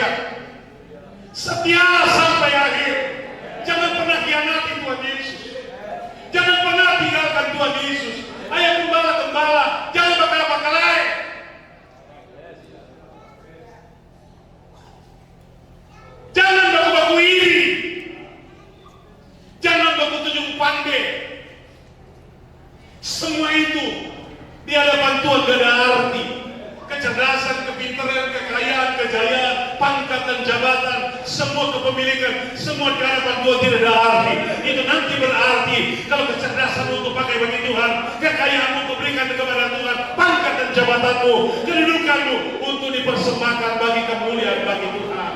setia. Setia sampai akhir. Jangan pernah khianati Tuhan Yesus. Jangan pernah tinggalkan Tuhan Yesus. Ayo gembala-gembala, jangan bakal-bakalai. Jangan baku-baku iri. Jangan baku tunjuk pandai. Semua itu di hadapan Tuhan gak ada arti. Kecerdasan, kepintaran, kekayaan, kejayaan, pangkat dan jabatan, semua kepemilikan, semua di hadapan Tuhan tidak ada arti. Itu nanti berarti kalau kecerdasanmu kau pakai bagi Tuhan, kekayaanmu kau berikan kepada Tuhan, pangkat dan jabatanmu, kedudukanmu untuk dipersembahkan bagi kemuliaan bagi Tuhan.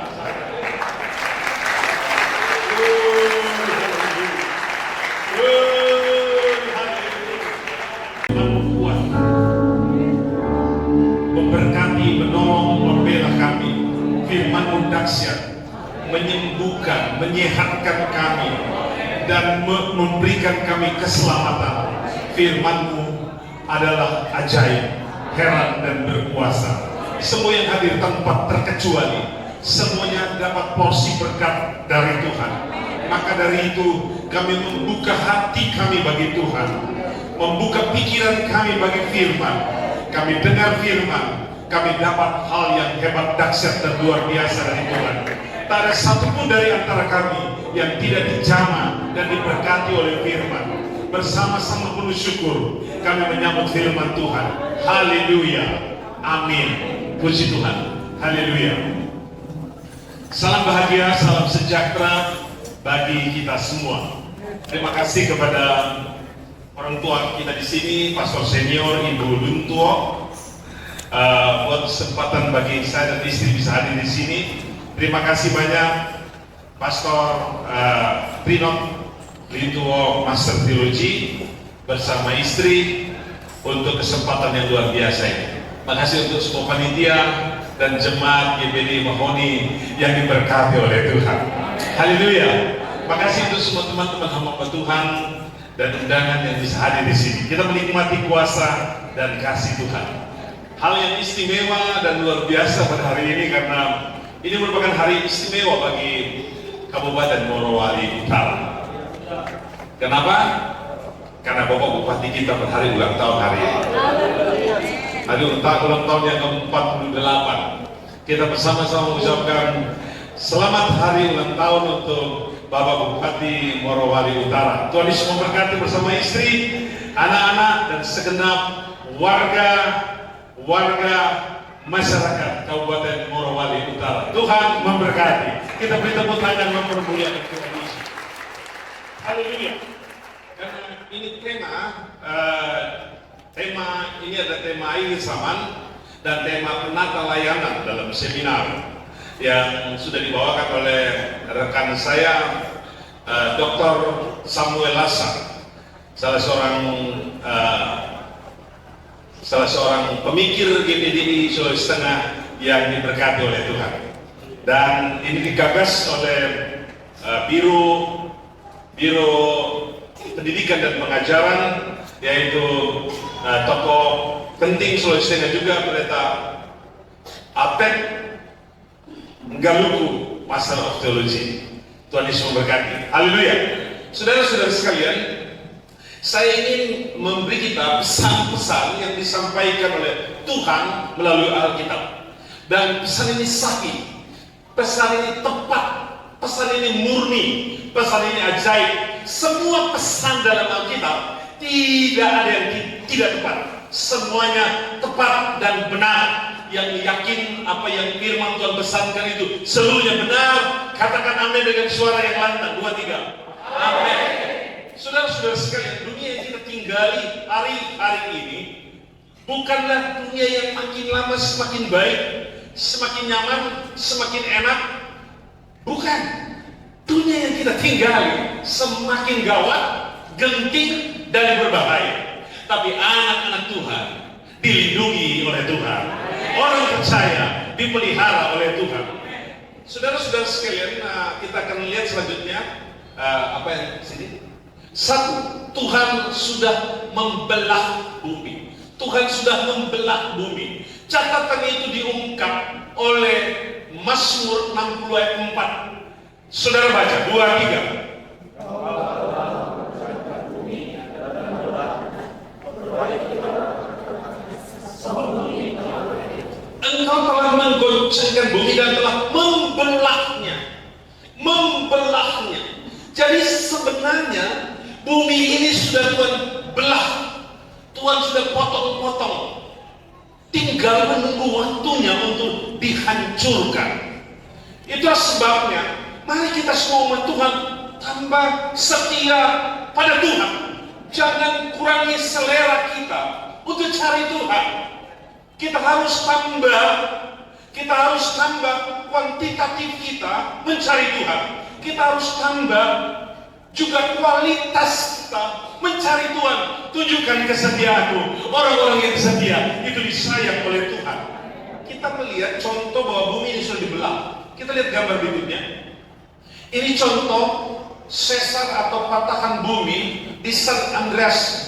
Memberkati, menolong, membela kami. Firman-Mu dahsyat, menyembuhkan, menyehatkan kami, dan memberikan kami keselamatan. Firman-Mu adalah ajaib, heran dan berkuasa. Semua yang hadir tanpa terkecuali, semuanya dapat porsi berkat dari Tuhan. Maka dari itu kami membuka hati kami bagi Tuhan, membuka pikiran kami bagi firman. Kami dengar firman, kami dapat hal yang hebat, dahsyat dan luar biasa dari Tuhan. Tak ada satupun dari antara kami yang tidak dijamah dan diberkati oleh firman. Bersama-sama penuh syukur kami menyambut firman Tuhan. Haleluya, amin. Puji Tuhan, haleluya. Salam bahagia, salam sejahtera bagi kita semua. Terima kasih kepada orang tua kita di sini, Pastor Senior Ibu Luntuo, buat kesempatan bagi saya dan istri bisa hadir di sini. Terima kasih banyak Pastor Trinot Luntuo Master Theology bersama istri untuk kesempatan yang luar biasa ini. Terima kasih untuk semua panitia dan jemaat GBD Mahoni yang diberkati oleh Tuhan. Haleluya. Terima kasih untuk semua teman-teman hamba Tuhan dan undangan yang bisa hadir di sini. Kita menikmati kuasa dan kasih Tuhan. Hal yang istimewa dan luar biasa pada hari ini karena ini merupakan hari istimewa bagi Kabupaten Morowali Utara. Kenapa? Karena Bapak Bupati kita berhari ulang tahun hari ini. Hari ulang tahun yang ke-48. Kita bersama-sama mengucapkan selamat hari ulang tahun untuk Bapak Bupati Morowali Utara. Tuhan Yesus memberkati bersama istri, anak-anak dan segenap warga masyarakat Kabupaten Morowali Utara. Tuhan memberkati. Kita beri tepuk tangan mempermuliakan Tuhan Yesus. Haleluya. Karena ini tema ini adalah tema akhir zaman dan tema penata layanan dalam seminar yang sudah dibawakan oleh rekan saya Dr. Samuel Lassa, salah seorang pemikir GPDI Sulawesi Tengah yang diberkati oleh Tuhan. Dan ini digagas oleh Biro Pendidikan dan Pengajaran, yaitu tokoh penting Sulawesi Tengah juga, Pendeta Apet Nggaluku, Master of Theology. Tuhan Yesus memberkati. Haleluya. Saudara-saudara sekalian, saya ingin memberi kita pesan-pesan yang disampaikan oleh Tuhan melalui Alkitab. Dan pesan ini sahih, pesan ini tepat, pesan ini murni, pesan ini ajaib. Semua pesan dalam Alkitab tidak ada yang tidak tepat. Semuanya tepat dan benar. Yang yakin apa yang firman Tuhan pesankan itu seluruhnya benar, katakan amin dengan suara yang lantang. 2, 3 amin. Saudara-saudara sekalian, dunia yang kita tinggali hari-hari ini bukanlah dunia yang makin lama semakin baik, semakin nyaman, semakin enak. Bukan. Dunia yang kita tinggali semakin gawat, genting dan berbahaya. Tapi anak-anak Tuhan dilindungi oleh Tuhan. Orang percaya dipelihara oleh Tuhan. Saudara-saudara sekalian, kita akan lihat selanjutnya apa yang di sini. 1. Tuhan sudah membelah bumi. Tuhan sudah membelah bumi. Catatan itu diungkap oleh Mazmur 60 ayat 4. Saudara baca 2, 3. Engkau telah menggoncangkan bumi dan telah membelahnya. Jadi sebenarnya bumi ini sudah Tuhan belah, Tuhan sudah potong-potong, tinggal menunggu waktunya untuk dihancurkan. Itulah sebabnya mari kita semua umat Tuhan tambah setia pada Tuhan. Jangan kurangi selera kita untuk cari Tuhan. Kita harus tambah kuantitatif kita mencari Tuhan. Kita harus tambah juga kualitas kita mencari Tuhan. Tunjukkan kesetiaanmu. Orang-orang yang setia itu disayang oleh Tuhan. Kita melihat contoh bahwa bumi ini sudah dibelah. Kita lihat gambar berikutnya. Ini contoh sesar atau patahan bumi di San Andreas,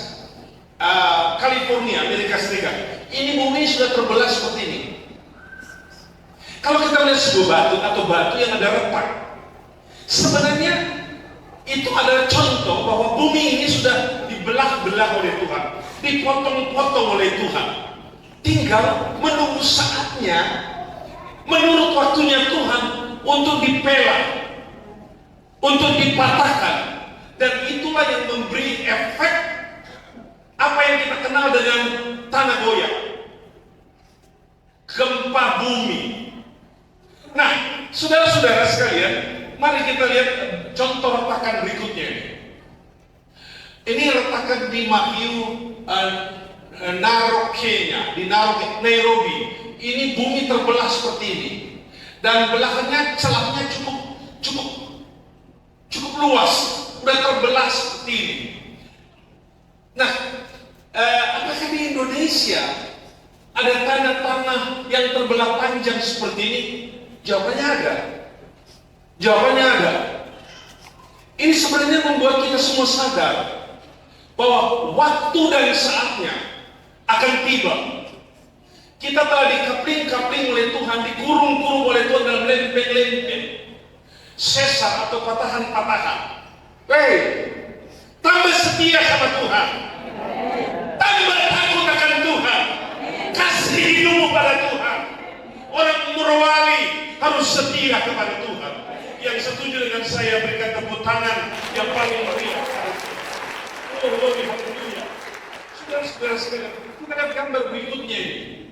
California, Amerika Serikat. Ini bumi sudah terbelah seperti ini. Kalau kita melihat sebuah batu atau batu yang ada retak, sebenarnya itu adalah contoh bahwa bumi ini sudah dibelah-belah oleh Tuhan, dipotong-potong oleh Tuhan. Tinggal menunggu saatnya, menurut waktunya Tuhan untuk dipelah, untuk dipatahkan. Dan itulah yang memberi efek apa yang kita kenal dengan tanah goyang, gempa bumi. Nah, saudara-saudara sekalian, mari kita lihat contoh retakan berikutnya ini. Ini retakan di Mahiu, Narok, Kenya, di Nairobi. Ini bumi terbelah seperti ini, dan belahannya celahnya cukup luas, sudah terbelah seperti ini. Nah, apakah di Indonesia ada tanah-tanah yang terbelah panjang seperti ini? Jawabannya ada. Ini sebenarnya membuat kita semua sadar bahwa waktu dan saatnya akan tiba. Kita telah dikapling-kapling oleh Tuhan, dikurung-kurung oleh Tuhan dalam lempeng-lempeng, sesar atau patahan-patahan. Hei, tambah setia sama Tuhan, tambah takut akan Tuhan, kasih hidupmu pada Tuhan. Orang Morowali harus setia kepada Tuhan. Yang setuju dengan saya berikan tepuk tangan yang paling meriah. Haleluya. Saudara-saudara sekalian, kita lihat gambar berikutnya ini.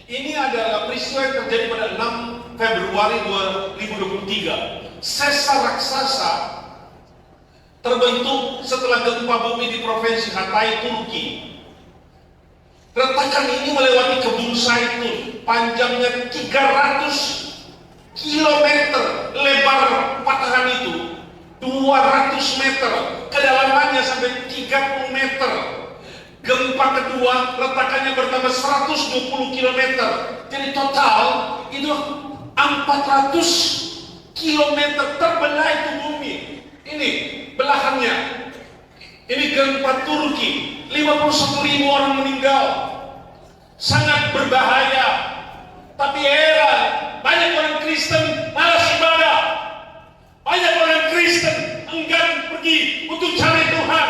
Ini adalah peristiwa yang terjadi pada 6 Februari 2023. Sesar raksasa terbentuk setelah gempa bumi di provinsi Hatay, Turki. Retakan ini melewati kebun zaitun, panjangnya 300 km, lebar patahan itu 200 meter, kedalamannya sampai 30 meter. Gempa kedua retakannya bertambah 120 km. Jadi total itu 400 km terbelah itu bumi. Ini belahannya. Ini gempa Turki, 51.000 orang meninggal. Sangat berbahaya. Tapi heran, banyak orang Kristen malas ibadah. Banyak orang Kristen enggan pergi untuk cari Tuhan.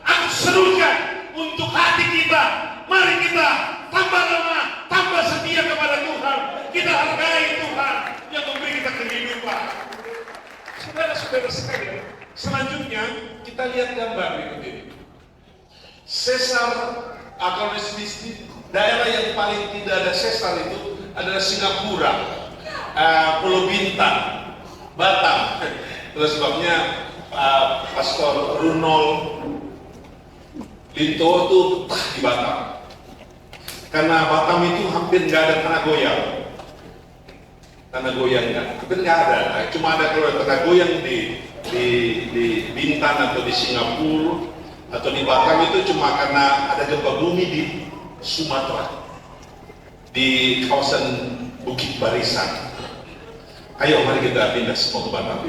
Aku serukan untuk hati kita, mari kita tambah lama, tambah setia kepada Tuhan. Kita hargai Tuhan yang memberi kita kehidupan. Saudara-saudara sekalian, selanjutnya kita lihat gambar berikut ini. Sesar, kalau di daerah yang paling tidak ada sesar itu adalah Singapura, Pulau Bintan, Batam. Itulah sebabnya Pastor Runol Linto itu betah di Batam. Karena Batam itu hampir nggak ada tanah goyang. Tanah goyang hampir nggak ada. Cuma ada kalau tanah goyang di Bintan atau di Singapura atau di Batam itu cuma karena ada gempa bumi di Sumatera, di kawasan Bukit Barisan. Ayo mari kita pindah semua ke Batam.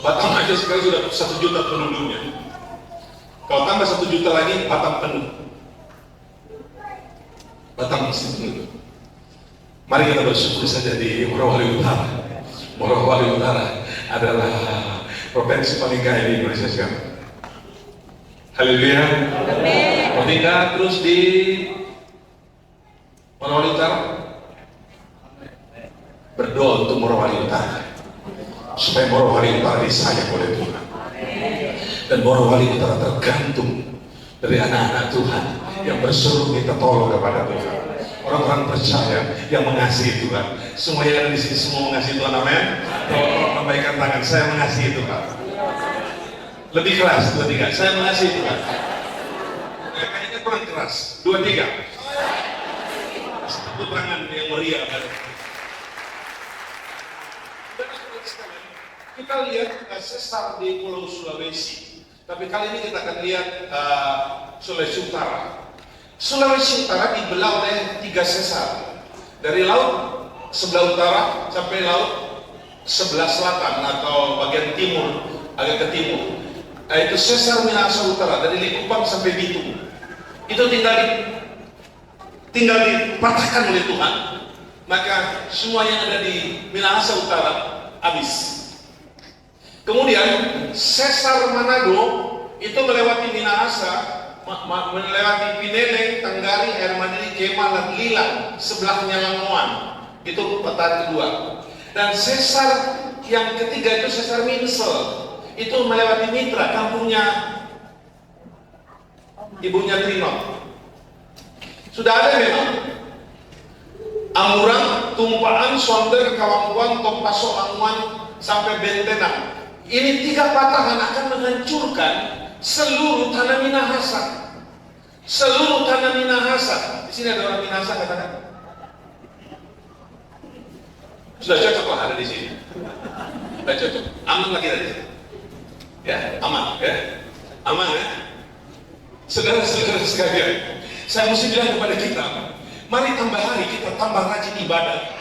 Batam aja sekarang sudah 1 juta penduduknya. Kalau tambah 1 juta lagi, Batam penuh. Batam masih penuh. Mari kita bersyukur saja di Morowali Utara. Morowali Utara adalah provinsi paling kaya di Indonesia sekarang. Haleluya. Mau tinggal terus di Morowali Utara? Berdoa untuk Morowali Utara supaya Morowali Utara disayang oleh Tuhan, dan Morowali Utara tergantung dari anak-anak Tuhan yang berseru minta tolong kepada Tuhan. Orang-orang percaya yang mengasihi Tuhan. Semua yang ada di sini semua mengasihi Tuhan, amin. Tolong lambaikan tangan, saya mengasihi Tuhan. Lebih keras, 2, 3. Saya mengasihi Tuhan. Kayaknya kurang keras. 2, 3. Tepuk tangan yang meriah. Kita lihat sesar di Pulau Sulawesi. Tapi kali ini kita akan lihat Sulawesi Utara. Sulawesi Utara dibelah oleh 3 sesar. Dari laut sebelah utara sampai laut sebelah selatan atau bagian timur, agak ke timur. Itu sesar Minahasa Utara, dari Likupang sampai Bitung. Itu tinggal dipatahkan oleh Tuhan. Maka semua yang ada di Minahasa Utara habis. Kemudian sesar Manado itu melewati Minahasa, melewati Pineleng, Tanggari, Air Mandiri, Kemal, dan Lilang, sebelahnya Langoan. Itu petahan kedua. Dan sesar yang ketiga itu sesar Minsel, itu melewati Mitra, kampungnya ibunya Trino. Sudah ada memang Amurang, Tumpaan, Sonder, Kawangkuan, Tompaso, Anguan, sampai Bentenang. Ini 3 patahan akan menghancurkan seluruh tanah Minahasa. Seluruh tanah Minahasa. Di sini ada orang Minahasa, katakan. Sudah cocok lah ada di sini. Sudah cocok. Aman lagi dari sini. Ya, aman ya. Aman ya. Saudara-saudara sekalian, saya mesti bilang kepada kita, mari tambah hari kita tambah rajin ibadah.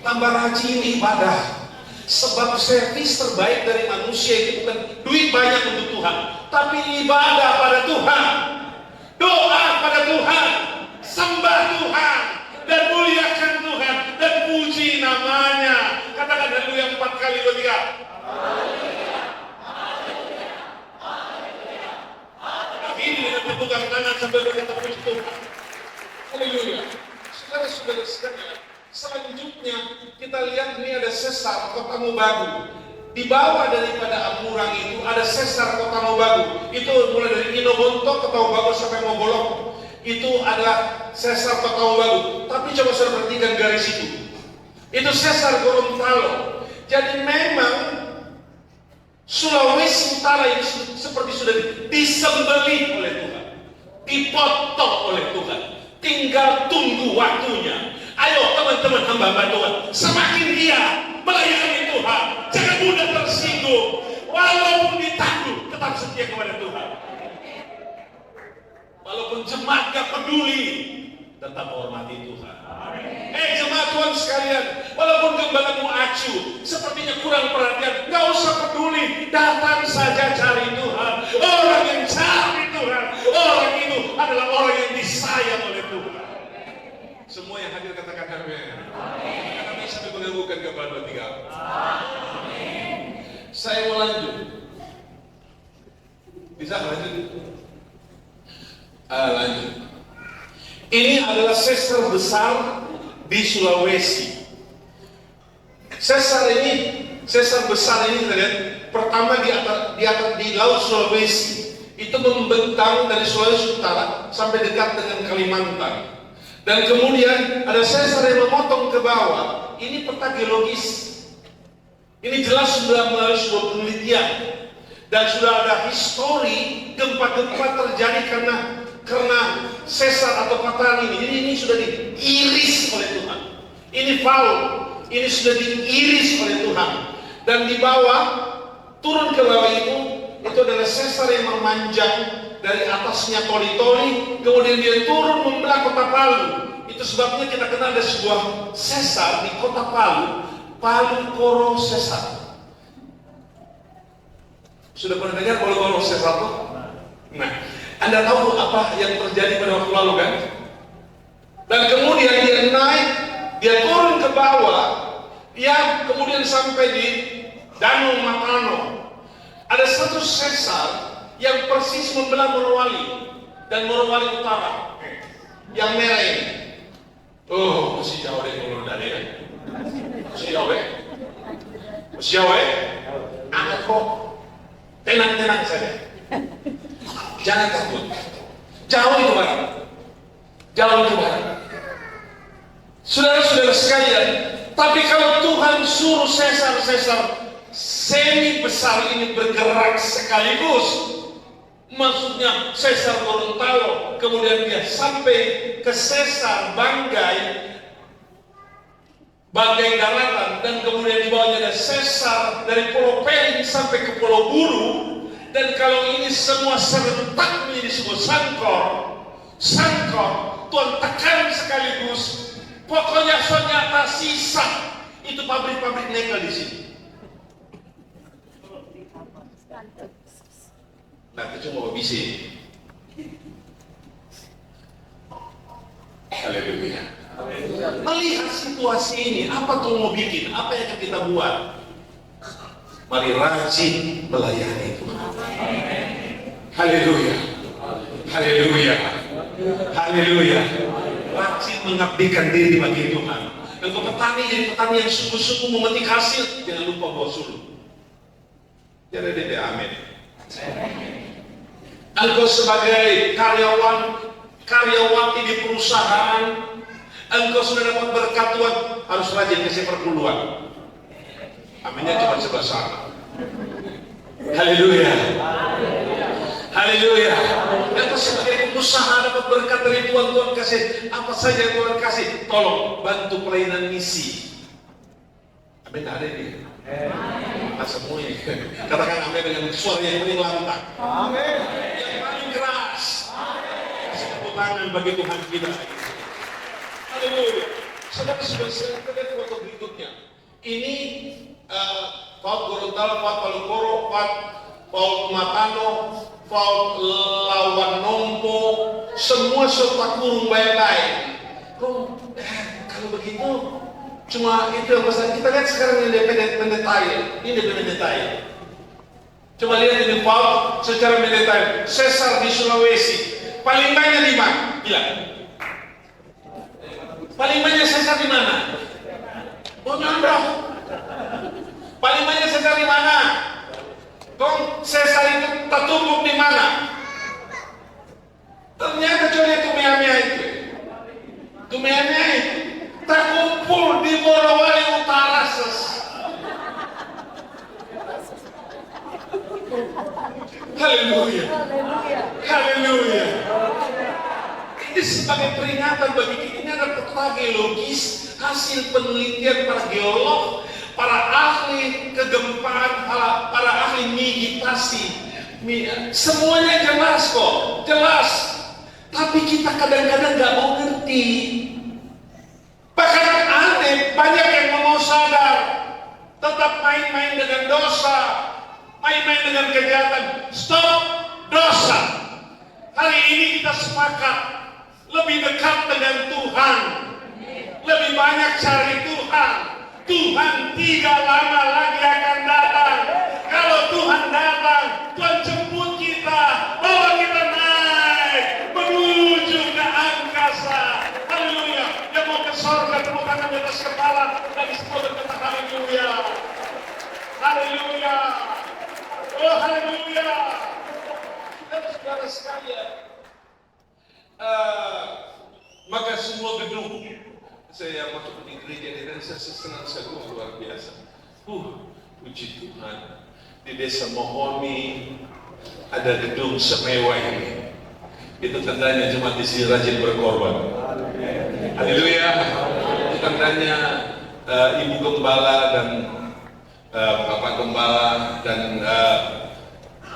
Tambah rajin ibadah. Sebab servis terbaik dari manusia itu bukan duit banyak untuk Tuhan, tapi ibadah pada Tuhan, doa pada Tuhan, sembah Tuhan, dan muliakan Tuhan, dan puji namanya. Katakan haleluya 4 kali, 2, 3. Ini dengan pegang tangan sambil berkata puji Tuhan. Haleluya. Saudara-saudara sekalian, selanjutnya kita lihat ini ada sesar Kota Mobagu. Di bawah daripada Amurang itu ada sesar Kota Mobagu. Itu mulai dari Inobonto, Kota Mobagu sampai Mogolok. Itu adalah sesar Kota Mobagu. Tapi coba saya perhatikan garis itu. Itu sesar Gorontalo. Jadi memang Sulawesi Utara ini seperti sudah disembelih oleh Tuhan, dipotong oleh Tuhan. Tinggal tunggu waktunya. Ayo teman-teman hamba Tuhan, semakin dia melayani Tuhan, jangan mudah tersinggung. Walaupun ditangguh, tetap setia kepada Tuhan. Walaupun jemaat gak peduli, tetap hormati Tuhan. Jemaat Tuhan sekalian, walaupun gembalamu acuh, sepertinya kurang perhatian, gak usah peduli, datang saja cari Tuhan. Orang yang cari Tuhan, orang itu adalah orang yang disayang oleh Tuhan. Semua yang hadir katakan amin. Karena bisa menggabungkan kepada 2, 3. Saya mau lanjut. Bisa lanjut? Lanjut. Ini adalah sesar besar di Sulawesi. Sesar besar ini kita lihat pertama di laut Sulawesi. Itu membentang dari Sulawesi Utara sampai dekat dengan Kalimantan. Dan kemudian ada sesar yang memotong ke bawah. Ini peta geologis. Ini jelas sudah melalui sebuah penelitian. Dan sudah ada histori gempa-gempa terjadi karena sesar atau patahan ini. Jadi ini sudah diiris oleh Tuhan. Ini faul. Ini sudah diiris oleh Tuhan. Dan di bawah, turun ke bawah itu adalah sesar yang memanjang dari atasnya Toli-Toli, kemudian dia turun membelah kota Palu. Itu sebabnya kita kenal ada sebuah sesar di kota Palu, Palu Koro Sesar. Sudah pernah dengar Palu Koro Sesar itu? Nah, Anda tahu apa yang terjadi pada waktu lalu kan? Dan kemudian dia naik Dia turun ke bawah, dia kemudian sampai di Danau Matano. Ada satu sesar yang persis membelah Morowali dan Morowali Utara. Yang merah ini. Oh, masih jauh deh kalau dari ya. Masih jauh ya. Masih jauh ya. Anak kok tenang-tenang saja. Jangan takut. Jauh itu barang. Jauh itu barang. Saudara-saudara sekalian, tapi kalau Tuhan suruh sesar-sesar semi besar ini bergerak sekaligus, maksudnya sesar Gorontalo, kemudian dia sampai ke sesar Banggai daratan, dan kemudian di bawahnya ada sesar dari Pulau Peling sampai ke Pulau Buru, dan kalau ini semua serentak menjadi sebuah sangkor, Tuhan tekan sekaligus, pokoknya ternyata sisa itu pabrik-pabrik nikel di sini. Nah, itu cuma bisa. Haleluya. Melihat situasi ini, apa tuh mau bikin? Apa yang akan kita buat? Mari rajin melayani Tuhan. Haleluya. Haleluya. Haleluya. Rajin mengabdikan diri bagi Tuhan. Dan kalau petani jadi petani yang sungguh-sungguh memetik hasil, jangan lupa bawa suluh. Jadi dede amin. Engkau sebagai karyawati di perusahaan, engkau sudah dapat berkat Tuhan, harus rajin kasih perpuluhan. Aminnya cuma sebelah sana. Haleluya. Haleluya. Engkau sebagai pengusaha dapat berkat dari Tuhan, Tuhan kasih apa saja yang Tuhan kasih, tolong bantu pelayanan misi. Amin, ada ini. Nah, semuanya. Katakan amin dengan suara yang paling lantang. Amin. Yang paling keras. Kasih tepuk tangan bagi Tuhan kita. Haleluya. Saudara-saudara, kita lihat foto berikutnya. Ini Paut Gorontalo, Paut Palukoro, Paut Matano, Paut Lawan Nompo, semua serta kurung baik-baik. Kalau begitu, cuma itu yang besar. Kita lihat sekarang yang mendetail. Ini lebih mendetail. Coba lihat ini Paut secara mendetail. Sesar di Sulawesi, paling banyak di mana? Gila. Paling banyak sesar di mana? Bonyondong. Paling banyak sesar di mana? Kong sesar itu tertumpuk di mana? Ternyata coba Tumiamia itu. Tumiamia itu terkumpul di Morowali Utara. Haleluya. Haleluya. Ini sebagai peringatan bagi kita. Ini adalah peta geologis, hasil penelitian para geolog, para ahli kegempaan, para ahli migitasi. Semuanya jelas kok, jelas. Tapi kita kadang-kadang nggak mau ngerti. Bahkan aneh, banyak yang mau sadar, tetap main-main dengan dosa, main-main dengan kejahatan. Stop dosa. Hari ini kita sepakat lebih dekat dengan Tuhan, lebih banyak cari Tuhan. Tuhan tidak lama lagi akan datang. Kalau Tuhan datang, Tuhan jemput kita, bawa kita naik menuju ke angkasa. Haleluya. Yang mau ke surga, tepuk tangan di atas kepala dan semua berkata haleluya. Haleluya. Oh haleluya. Dan saudara sekalian, maka semua gedung, saya masuk di gereja dan saya senang sekali, luar biasa. Puji Tuhan. Di desa Mohoni ada gedung semewah ini. Itu tandanya jemaat di sini rajin berkorban. Haleluya. Itu tandanya Ibu Gembala dan Bapak Gembala dan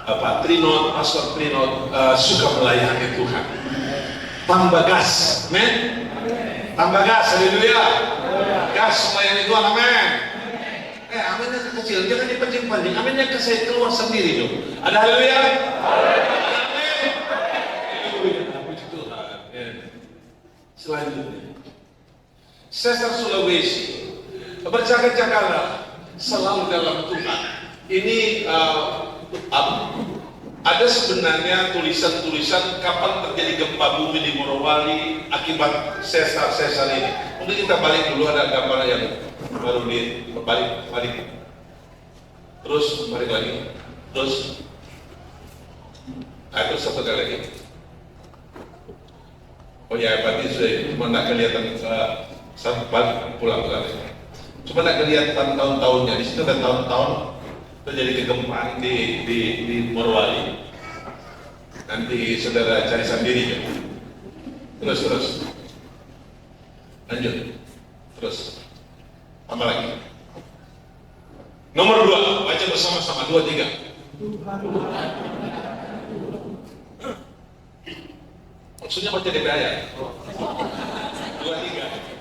Pak Trinot, Pastor Trinot suka melayani Tuhan. Tambah gas, men. Tambah gas, haleluya. Gas melayani Tuhan, amin. Aminnya kecil, jangan dipancing-pancing. Aminnya keluar sendiri dong. Ada haleluya? Amin. Haleluya, puji Tuhan. Selanjutnya, Sesar Sulawesi, berjaga-jagalah selalu dalam Tuhan. Ini ada sebenarnya tulisan-tulisan kapan terjadi gempa bumi di Morowali akibat sesar ini. Mungkin kita balik dulu, ada gambar yang baru balik. Terus balik lagi. Terus satu kali lagi. Oh ya, berarti sudah, cuma nggak kelihatan pulang lagi. Cuma nggak kelihatan tahun-tahunnya. Di situ ada tahun-tahun terjadi kegempaan di Morowali. Nanti saudara cari sendiri ya. Terus lanjut. Terus apa lagi? Nomor 2, baca bersama-sama 2, 3. Maksudnya baca DP ayat. 2, 3.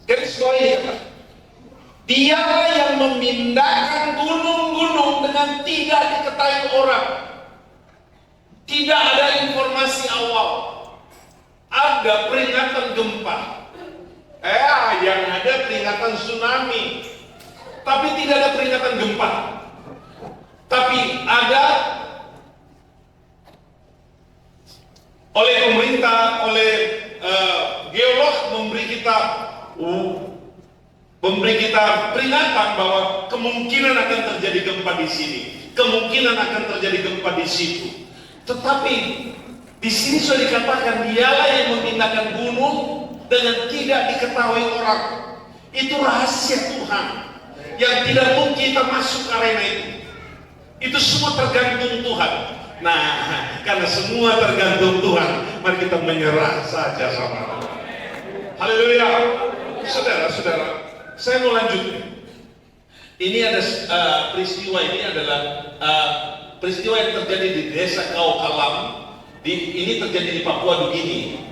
Garis bawahi, dialah yang memindahkan gunung-gunung dengan tidak diketahui orang. Tidak ada informasi awal. Ada peringatan gempa, yang ada peringatan tsunami, tapi tidak ada peringatan gempa. Tapi ada oleh pemerintah, oleh geolog memberi kita peringatan bahwa kemungkinan akan terjadi gempa di sini, kemungkinan akan terjadi gempa di situ. Tetapi di sini sudah dikatakan dialah yang memindahkan gunung dengan tidak diketahui orang. Itu rahasia Tuhan yang tidak mungkin kita masuk ke arena itu. Itu semua tergantung Tuhan. Nah, karena semua tergantung Tuhan, mari kita menyerah saja sama Allah. Haleluya. Saudara-saudara, saya mau lanjut. Ini ada peristiwa ini adalah peristiwa yang terjadi di desa Kaukalam. Ini terjadi di Papua Nugini.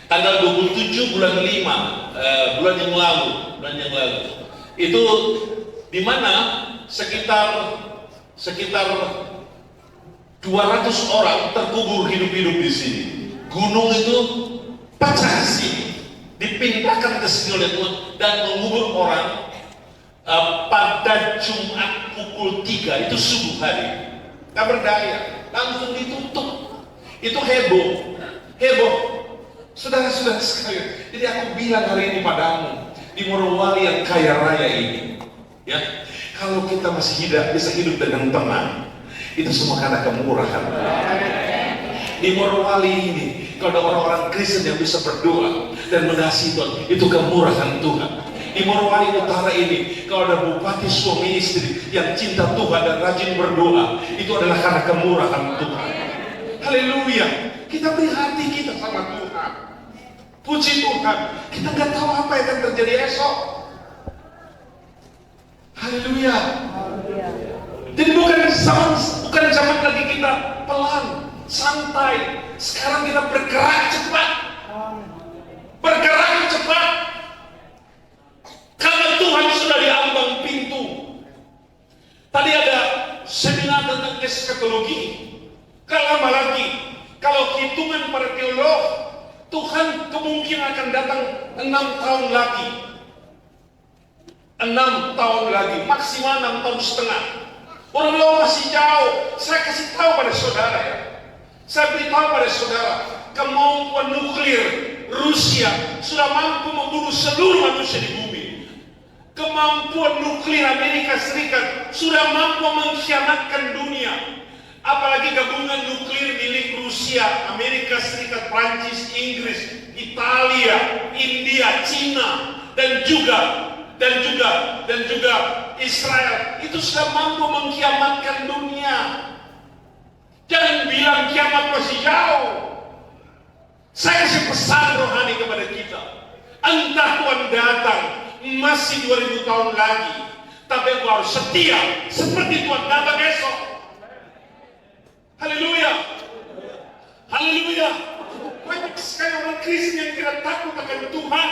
Tanggal 27 bulan 5 bulan yang lalu. Itu di mana sekitar 200 orang terkubur hidup-hidup di sini. Gunung itu pecah sini, dipindahkan ke sini oleh Tuhan dan mengubur orang pada Jumat pukul 3 itu subuh hari. Tak berdaya, langsung ditutup. Itu heboh. Saudara-saudara sekalian, jadi aku bilang hari ini padamu, di Morowali yang kaya raya ini, ya, kalau kita masih bisa hidup dengan tenang, itu semua karena kemurahan. Di Morowali ini, kalau ada orang-orang Kristen yang bisa berdoa dan mengasihi Tuhan, itu kemurahan Tuhan. Di Morowali Utara ini, kalau ada bupati suami istri yang cinta Tuhan dan rajin berdoa, itu adalah karena kemurahan Tuhan. Haleluya. Kita beri hati kita sama Tuhan. Puji Tuhan. Kita nggak tahu apa yang akan terjadi esok. Haleluya. Jadi bukan zaman lagi kita pelan, santai. Sekarang kita bergerak cepat. Karena Tuhan sudah di ambang pintu. Tadi ada seminar tentang eskatologi. Kalau lama lagi, kalau hitungan para teolog, Tuhan kemungkinan akan datang 6 tahun lagi. 6 tahun lagi, maksimal 6 tahun setengah. Orang masih jauh. Saya kasih tahu pada saudara ya. Saya beritahu pada saudara, kemampuan nuklir Rusia sudah mampu membunuh seluruh manusia di bumi. Kemampuan nuklir Amerika Serikat sudah mampu mengkhianatkan dunia. Apalagi gabungan nuklir milik Rusia, Amerika Serikat, Prancis, Inggris, Italia, India, Cina, dan juga Israel, itu sudah mampu mengkiamatkan dunia. Jangan bilang kiamat masih jauh. Saya kasih pesan rohani kepada kita. Entah Tuhan datang masih 2000 tahun lagi, tapi aku harus setia seperti Tuhan datang esok. Haleluya. Banyak sekali orang Kristen yang tidak takut akan Tuhan,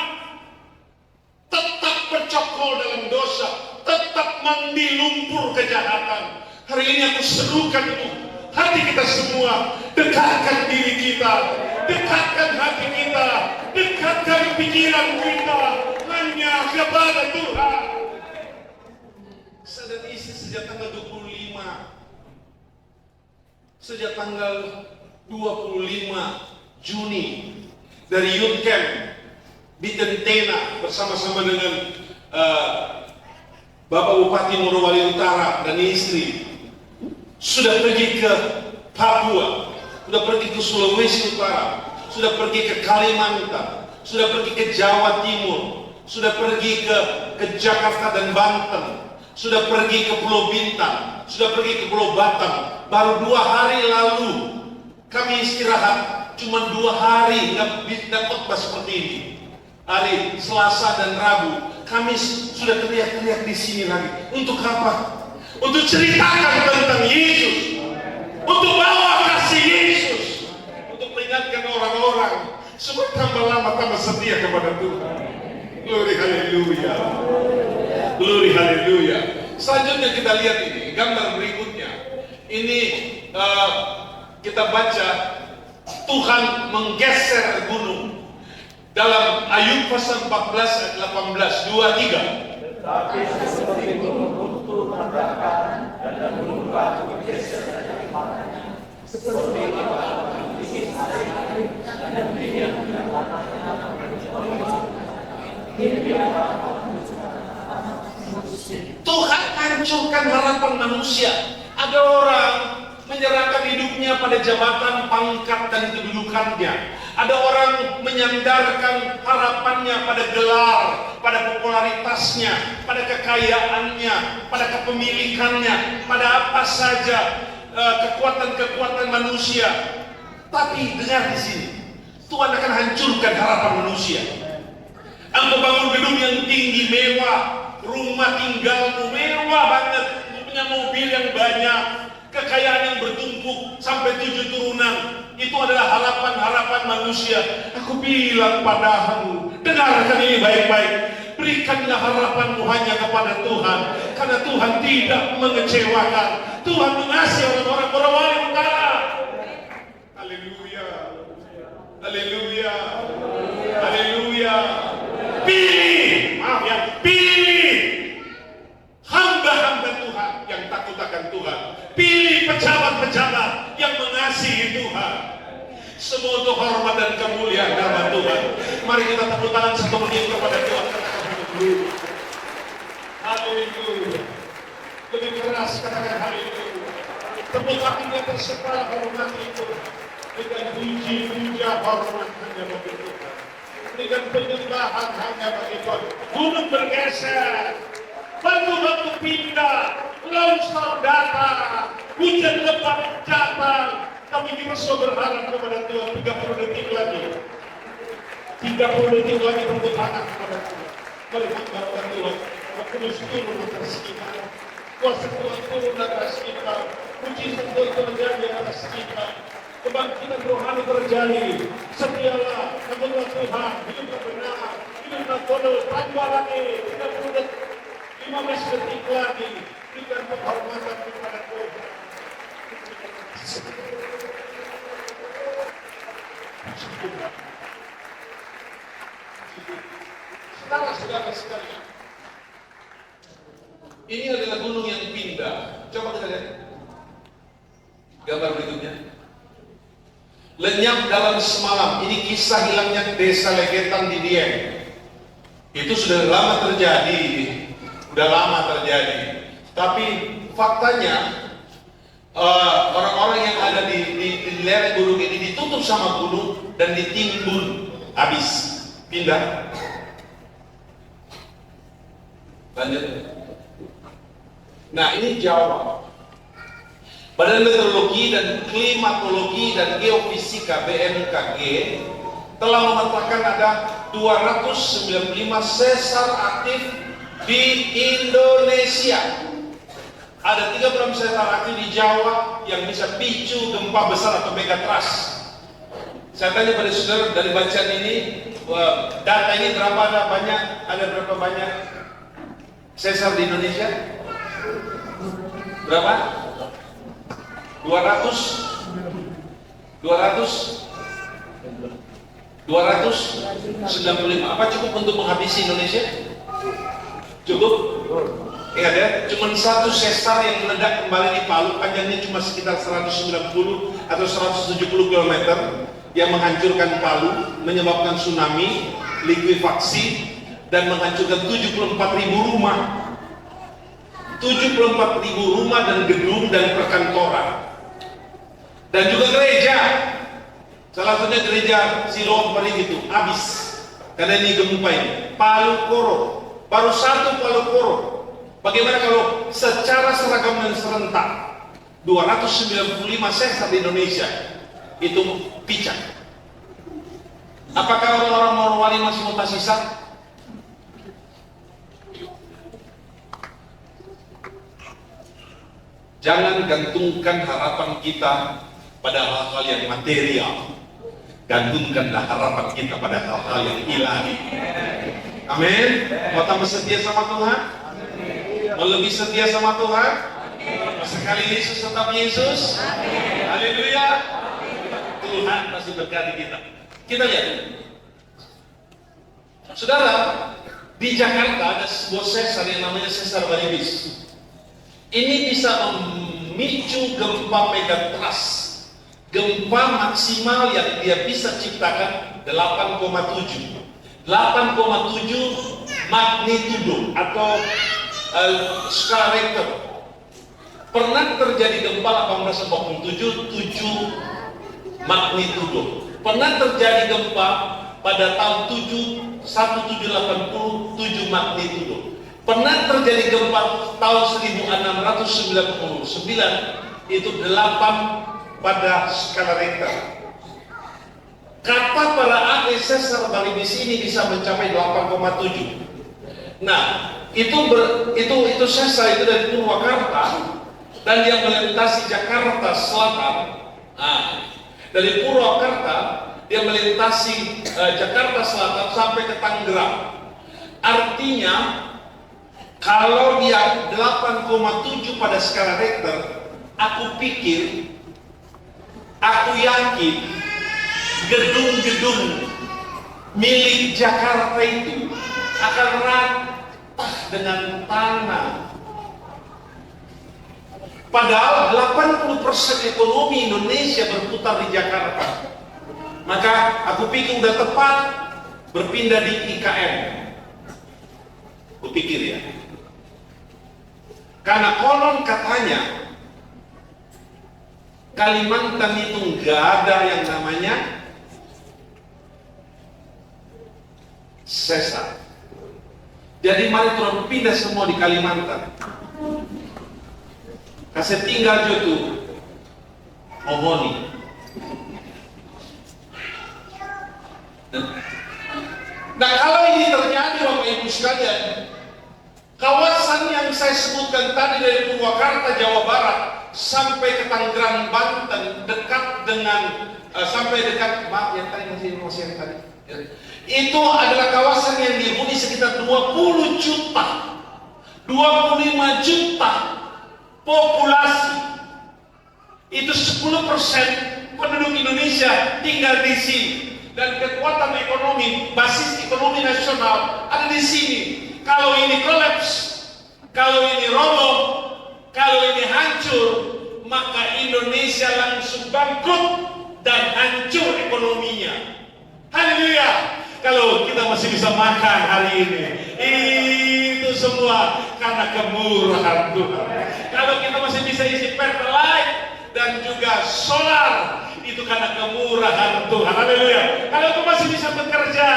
tetap bercokol dalam dosa, tetap mandi lumpur kejahatan. Hari ini aku serukan untuk hati kita semua, dekatkan diri kita, dekatkan hati kita, dekatkan pikiran kita hanya kepada Tuhan. Saya dan istri sejak tanggal 25, sejak tanggal 25 Juni dari Youth Camp di Tentena bersama-sama dengan Bapak Bupati Morowali Utara dan istri sudah pergi ke Papua, sudah pergi ke Sulawesi Utara, sudah pergi ke Kalimantan, sudah pergi ke Jawa Timur, sudah pergi ke Jakarta dan Banten, sudah pergi ke Pulau Bintang, sudah pergi ke Pulau Batam. Baru 2 hari lalu kami istirahat, cuma 2 hari nggak khotbah seperti ini. Hari Selasa dan Rabu kami sudah teriak-teriak di sini lagi. Untuk apa? Untuk ceritakan tentang Yesus, untuk bawa kasih Yesus, untuk peringatkan orang-orang supaya tambah lama tambah setia kepada Tuhan. Glory haleluya, glory haleluya. Selanjutnya kita lihat ini gambar berikutnya. Ini kita baca Tuhan menggeser gunung dalam Ayub pasal 14 ayat 18, 2-3. Tapi seperti gunung runtuh tabrakan dan gunung batu bergeser dari matanya, seperti kepala bikin air dan dia Tuhan hancurkan harapan manusia. Ada orang menyerahkan hidupnya pada jabatan, pangkat, dan kedudukannya. Ada orang menyandarkan harapannya pada gelar, pada popularitasnya, pada kekayaannya, pada kepemilikannya, pada apa saja kekuatan-kekuatan manusia. Tapi dengar di sini, Tuhan akan hancurkan harapan manusia. Engkau bangun gedung yang tinggi mewah, rumah tinggalmu mewah banget, punya mobil yang banyak, kekayaan yang bertumpuk sampai 7 turunan. Itu adalah harapan-harapan manusia. Aku bilang padamu, dengarkan ini baik-baik. Berikanlah harapanmu hanya kepada Tuhan, karena Tuhan tidak mengecewakan. Tuhan mengasihi orang-orang Morowali Utara. Haleluya, haleluya, haleluya. Pilih, maaf ya, pilih hamba-hamba Tuhan yang takut akan Tuhan. Pilih pejabat-pejabat yang mengasihi Tuhan. Semua untuk hormat dan kemuliaan nama Tuhan. Mari kita tepuk tangan 1 menit kepada Tuhan. Haleluya. Lebih keras katakan haleluya. Tepuk tangannya terserah hormat itu. Dengan puji, puja, hormat hanya bagi Tuhan. Dengan penyembahan hanya bagi Tuhan. Gunung bergeser, batu-batu pindah, longsor datang, hujan lebat datang. Tapi kita semua berharap kepada Tuhan. 30 detik lagi, 30 detik lagi tepuk tangan kepada Tuhan. Mari kita berdoa Tuhan. Kudus turun atas kita, kuasa Tuhan turun atas kita, mujizat Tuhan terjadi atas kita, kebangkitan rohani terjadi. Setialah kebenaran Tuhan, hiduplah benar, hiduplah bodoh, tambah lagi 30 detik, 15 detik lagi. Berikan penghormatan kepada Tuhan. Saudara-saudara sekalian, ini adalah gunung yang pindah. Coba kita lihat gambar berikutnya. Lenyap dalam semalam. Ini kisah hilangnya desa Legetan di Dieng. Itu sudah lama terjadi, Tapi faktanya orang-orang yang ada di lereng gunung ini ditutup sama gunung dan ditimbun habis, pindah. Lanjut. Nah, ini Jawa. Badan Meteorologi dan Klimatologi dan Geofisika BMKG telah mengatakan ada 295 sesar aktif di Indonesia. Ada 36 sesar aktif di Jawa yang bisa picu gempa besar atau megatrust. Saya tanya pada saudara dari bacaan ini, data ini ada berapa banyak sesar di Indonesia? Berapa? 295. Apa cukup untuk menghabisi Indonesia? Cukup? Ingat ya, cuma satu sesar yang meledak kembali di Palu, panjangnya cuma sekitar 190 atau 170 km, yang menghancurkan Palu, menyebabkan tsunami, likuifaksi, dan menghancurkan 74.000 rumah. 74.000 rumah dan gedung dan perkantoran. Dan juga gereja. Salah satunya gereja Siloam Paling itu habis karena ini gempa ini. Palu Koro, baru satu Palu Koro. Bagaimana kalau secara seragam dan serentak 295 sesar di Indonesia itu picak? Apakah orang-orang Morowali masih mau tersisa? Jangan gantungkan harapan kita pada hal-hal yang material. Gantungkanlah harapan kita pada hal-hal yang ilahi. Amin. Mau tambah setia sama Tuhan? Mau lebih setia sama Tuhan? Sekali Yesus tetap Yesus. Haleluya. Tuhan pasti berkati kita. Kita lihat. Saudara, di Jakarta ada sebuah sesar yang namanya sesar Baribis. Ini bisa memicu gempa megatrust. Gempa maksimal yang dia bisa ciptakan 8,7 magnitudo atau skala Richter. Pernah terjadi gempa 1887 7 magnitudo. Pernah terjadi gempa pada tahun 1780 7 magnitudo. Pernah terjadi gempa tahun 1699 itu 8 pada skala Richter. Kata para ahli sesar Baribis ini bisa mencapai 8,7. Nah, itu sesar itu dari Purwakarta dan dia melintasi Jakarta Selatan. Nah, dari Purwakarta dia melintasi Jakarta Selatan sampai ke Tangerang. Artinya kalau dia 8,7 pada skala Richter, aku yakin gedung-gedung milik Jakarta itu akan rata dengan tanah. Padahal 80% ekonomi Indonesia berputar di Jakarta. Maka aku pikir udah tepat berpindah di IKN. Aku pikir ya. Karena konon katanya Kalimantan itu nggak ada yang namanya sesar. Jadi mari turun pindah semua di Kalimantan. Kasih tinggal itu Omoni. Nah kalau ini terjadi Bapak Ibu sekalian, kawasan yang saya sebutkan tadi dari Purwakarta Jawa Barat sampai ke Tangerang Banten, dekat dengan maaf yang tadi masih yang tadi. Itu adalah kawasan yang dihuni sekitar 20 juta, 25 juta populasi. Itu 10% penduduk Indonesia tinggal di sini. Dan kekuatan ekonomi, basis ekonomi nasional ada di sini. Kalau ini kolaps, kalau ini roboh, kalau ini hancur, maka Indonesia langsung bangkrut dan hancur ekonominya. Haleluya. Kalau kita masih bisa makan hari ini, itu semua karena kemurahan Tuhan. Kalau kita masih bisa isi pertalite dan juga solar, itu karena kemurahan Tuhan. Haleluya. Kalau kita masih bisa bekerja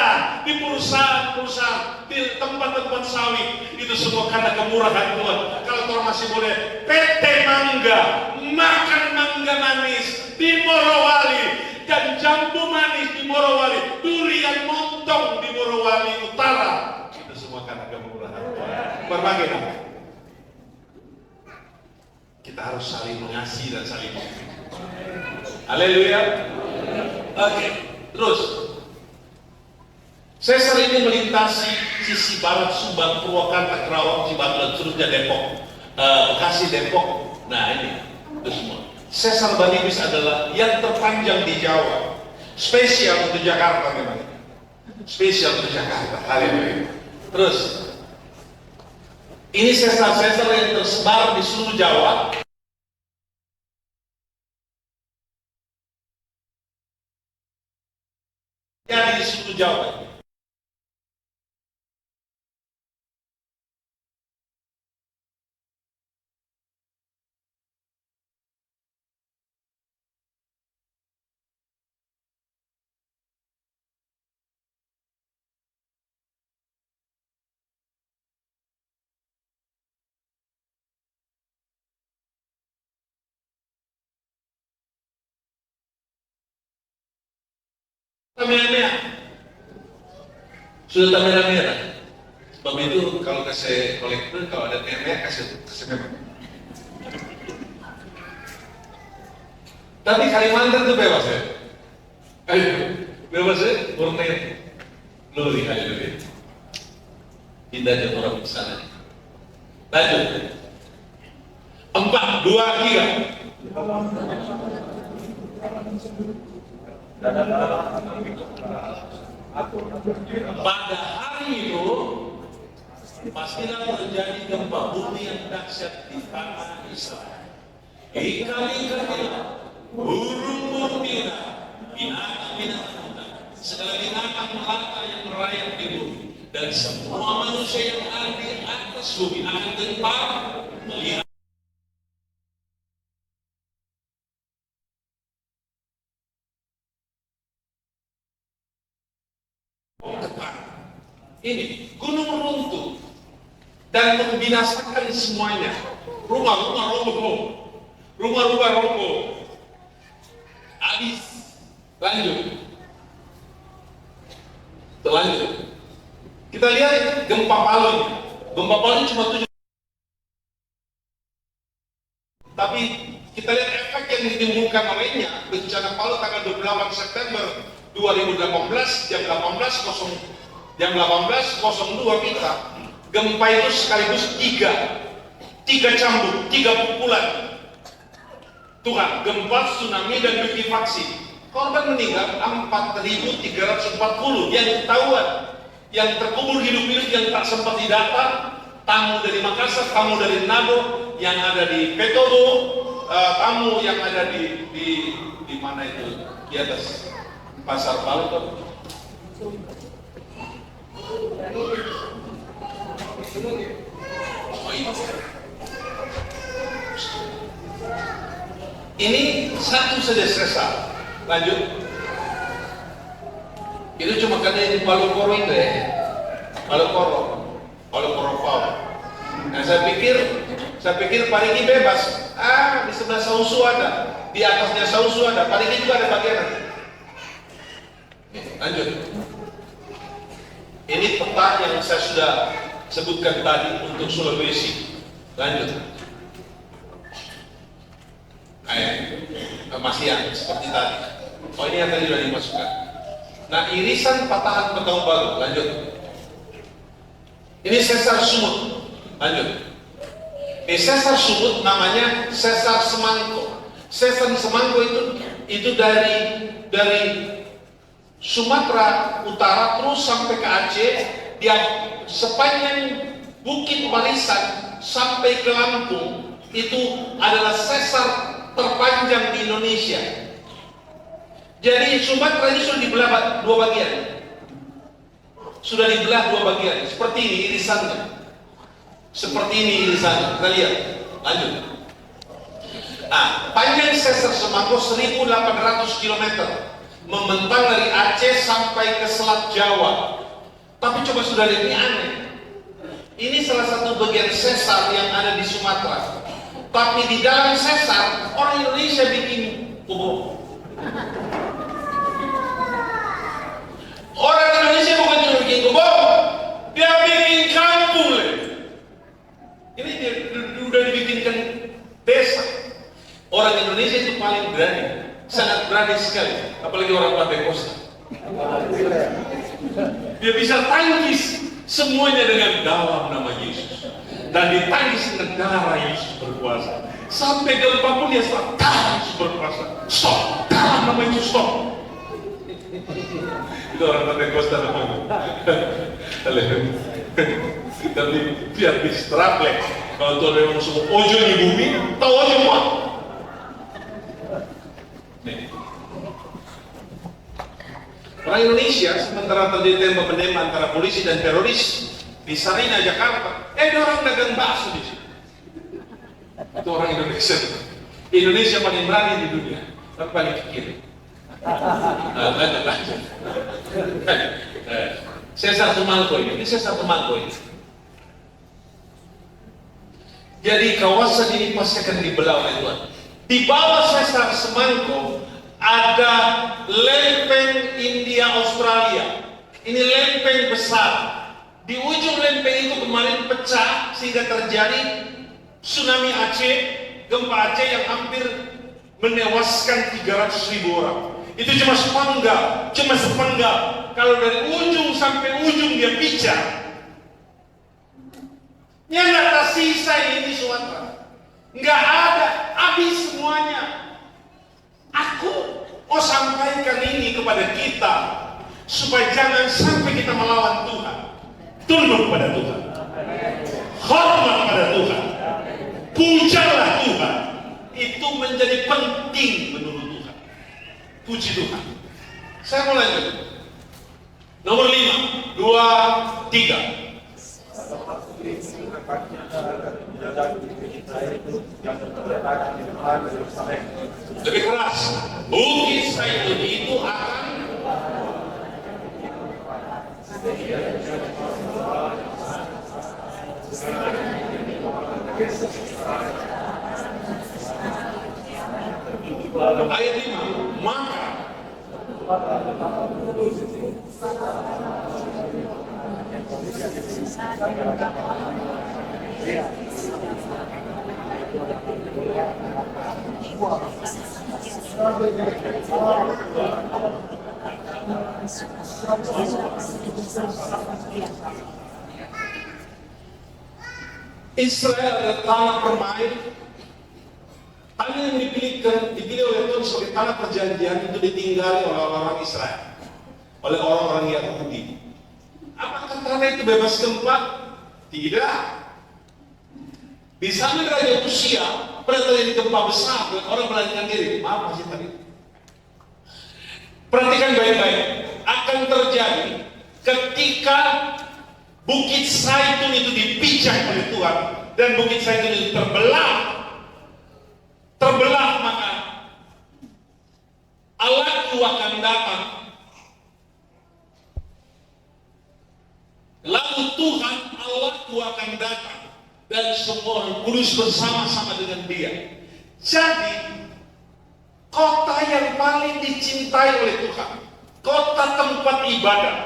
di perusahaan-perusahaan, di tempat-tempat sawit, itu semua karena kemurahan Tuhan. Kalau kita masih boleh PT Mangga, makan mangga manis di Morowali, dan jambu manis di Morowali, durian montong di Morowali Utara, itu semua karena kemurahan Tuhan. Berbagai nama. Kita harus saling mengasihi dan saling menghormati. Haleluya. Oke. Terus, Sesar ini melintasi sisi barat Subang, Purwakarta, Kerawang, Cibatu, dan seterusnya Depok, Bekasi, Depok. Nah ini, itu semua. Sesar Baribis adalah yang terpanjang di Jawa, spesial untuk Jakarta memang, spesial untuk Jakarta. Haleluya. Terus, ini sesar-sesar yang tersebar di seluruh Jawa. Jadi di seluruh Jawa. Merah-merah. Sudah merah-merah. Sebab itu kalau kasih kolektor, kalau ada merah kasih merah. Tapi Kalimantan itu bebas ya. Ayo, bebas ya, warnanya. Lu lihat dulu. Tidak ada orang di sana. Lanjut. 4, 2, 3. Pada hari itu pastilah terjadi gempa bumi yang dahsyat di tanah Israel. Ikan-ikan burung-burung binar, binatang-binatang hutan, segala binatang melata yang merayap di bumi, dan semua manusia yang ada di atas bumi akan gentar melihat. Ini gunung runtuh dan membinasakan semuanya. Rumah-rumah roboh, habis. Lanjut. Kita lihat gempa Palu. Gempa Palu cuma 7. Tapi kita lihat efek yang ditimbulkan olehnya. Bencana Palu tanggal 28 September 2018 jam 18.02 kita, gempa itu sekaligus tiga cambuk, 3 pukulan. Tuhan, gempa, tsunami, dan likuifaksi. Korban meninggal 4.340 yang ketahuan, yang terkubur hidup-hidup yang tak sempat didata, tamu dari Makassar, tamu dari Manado, yang ada di Petobo, tamu yang ada di mana itu, di atas Pasar Palu. Ini satu saja sesar. Lanjut. Itu cuma karena di Palu Koro itu ya. Palu Koro Palu. Nah saya pikir Parigi bebas. Di sebelah Sausu ada, di atasnya Sausu ada, Parigi juga ada bagian. Lanjut. Ini peta yang saya sudah sebutkan tadi untuk Sulawesi. Lanjut. Masih yang seperti tadi. Oh ini yang tadi sudah dimasukkan. Nah irisan patahan Pekanbaru Baru. Lanjut. Ini sesar Sumut. Lanjut. Ini sesar Sumut namanya sesar Semangko. Sesar Semangko itu dari Sumatera Utara terus sampai ke Aceh, dia sepanjang Bukit Barisan sampai ke Lampung itu adalah sesar terpanjang di Indonesia. Jadi Sumatera ini sudah dibelah 2 bagian. Sudah dibelah 2 bagian. Seperti ini irisannya. Kita lihat. Lanjut. Panjang sesar Semangko 1.800 km. Membentang dari Aceh sampai ke Selat Jawa. Tapi coba sudah lihat, ini aneh. Ini salah satu bagian sesar yang ada di Sumatera. Tapi di dalam sesar, orang Indonesia bikin kubur. Orang Indonesia bukan cuma bikin kubur, dia bikin kampung. Ini udah dibikinkan desa. Orang Indonesia itu paling berani. Sangat berani sekali, apalagi orang Pantai Kosta. Dia bisa tangkis semuanya dengan dalam nama Yesus. Dan ditangkis dengan darah Yesus berkuasa. Sampai gempa pun dia stop, darah Yesus berkuasa. Stop, dalam nama Yesus stop. Itu orang Pentakosta namanya. Tapi biar distraplek. Kalau Tuhan memang semua ojo di bumi, tahu ojo semua. Orang Indonesia sementara terjadi tembak menembak antara polisi dan teroris di Sarina, Jakarta, ada orang dagang bakso di situ. Itu orang Indonesia. Indonesia paling berani di dunia, tapi paling kiri. Sesar Semangko ini Sesar Semangko ini. Jadi kawasan ini pasti akan dibelah oleh Tuhan. Di bawah Sesar Semangko ada lempeng India Australia. Ini lempeng besar. Di ujung lempeng itu kemarin pecah sehingga terjadi tsunami Aceh, gempa Aceh yang hampir menewaskan 300.000 orang. Itu cuma sepenggal. Kalau dari ujung sampai ujung dia pecah. Yang nggak tersisa ini Sumatera. Nggak ada, habis semuanya. Aku mau sampaikan ini kepada kita supaya jangan sampai kita melawan Tuhan. Tunduk pada Tuhan, hormat pada Tuhan, pujalah Tuhan. Itu menjadi penting menurut Tuhan. Puji Tuhan. Saya mau lanjut. Nomor 5, 2, 3. Lebih keras. Bukit Zaitun itu akan ayat 5, maka Israel adalah tanah permain. Tanah yang dipilih oleh Tuhan sebagai tanah perjanjian itu ditinggali oleh orang Israel, oleh orang-orang Yahudi. Apakah tanah itu bebas gempa? Tidak. Di sana Raja Usia pada terjadi gempa besar dan orang melarikan diri. Maaf masih tadi. Perhatikan baik-baik. Akan terjadi ketika Bukit Zaitun itu dipijak oleh Tuhan dan Bukit Zaitun itu terbelah, maka Allahku akan datang. Lalu Tuhan Allahku akan datang dan semua orang kudus bersama-sama dengan Dia. Jadi kota yang paling dicintai oleh Tuhan, kota tempat ibadah,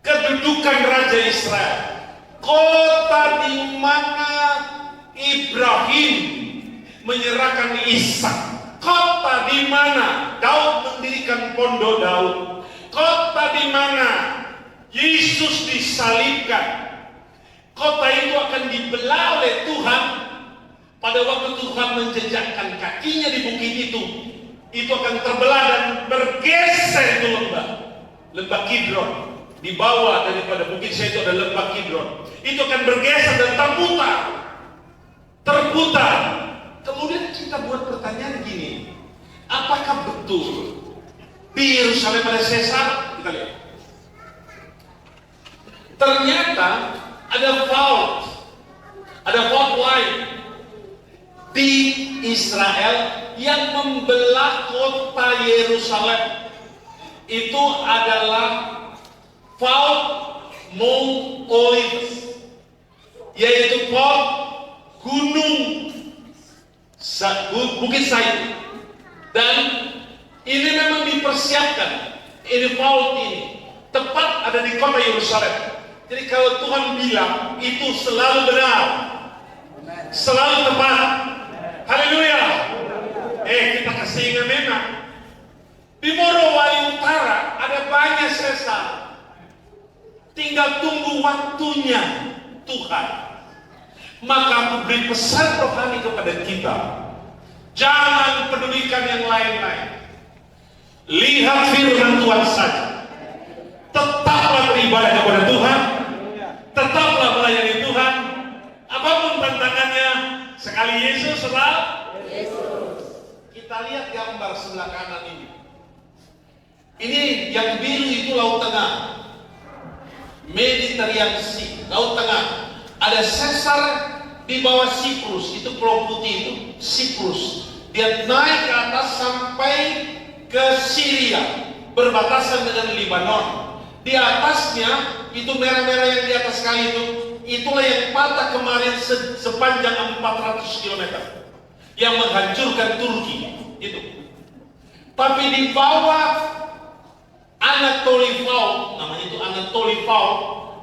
kedudukan Raja Israel, kota di mana Ibrahim menyerahkan Ishak, kota di mana Daud mendirikan pondok Daud, kota di mana Yesus disalibkan. Kota itu akan dibelah oleh Tuhan pada waktu Tuhan menjejakkan kakinya di bukit itu. Itu akan terbelah dan bergeser itu lembah Kidron. Di bawah daripada bukit Zaitun ada lembah Kidron. Itu akan bergeser dan terputar. Kemudian kita buat pertanyaan gini, apakah betul di Yerusalem ada sesar? Kita lihat. Ternyata ada fault line di Israel yang membelah kota Yerusalem. Itu adalah fault Mount Olives, yaitu fault gunung Bukit Zaitun. Dan ini memang dipersiapkan, ini fault ini tepat ada di kota Yerusalem. Jadi kalau Tuhan bilang itu selalu benar, selalu tepat. Haleluya. Kita kasih ingat memang di Morowali Utara ada banyak sesar. tinggal tunggu waktunya Tuhan. Maka aku beri pesan rohani kepada kita, jangan pedulikan yang lain-lain. Lihat firman Tuhan saja. Tetaplah beribadah kepada Tuhan, tetaplah melayani Tuhan. Apapun tantangannya, sekali Yesus serah. Kita lihat gambar sebelah kanan ini. Ini yang biru itu Laut Tengah, Mediterranean Sea, Laut Tengah. Ada sesar di bawah Siprus, itu pulau putih itu, Siprus. Dia naik ke atas sampai ke Syria, berbatasan dengan Lebanon. Di atasnya, itu merah-merah yang di atas kali itu, itulah yang patah kemarin sepanjang 400 km. Yang menghancurkan Turki, itu. Tapi di bawah Anatolia Fault, namanya itu Anatolia Fault,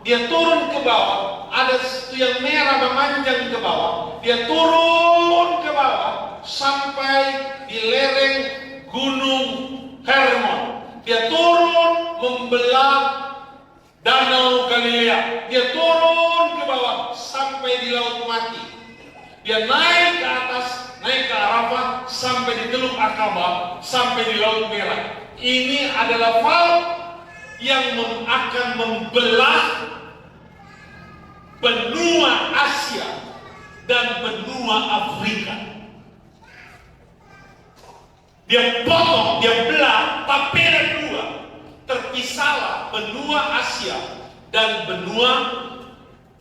dia turun ke bawah, ada itu yang merah memanjang ke bawah, dia turun ke bawah sampai di lereng Gunung Hermon. Dia turun membelah Danau Galilea, dia turun ke bawah sampai di Laut Mati. Dia naik ke atas, naik ke Arafah sampai di Teluk Akaba, sampai di Laut Merah. Ini adalah fault yang akan membelah benua Asia dan benua Afrika. Dia potong, dia belah, tapi ada dua. Terpisahlah benua Asia dan benua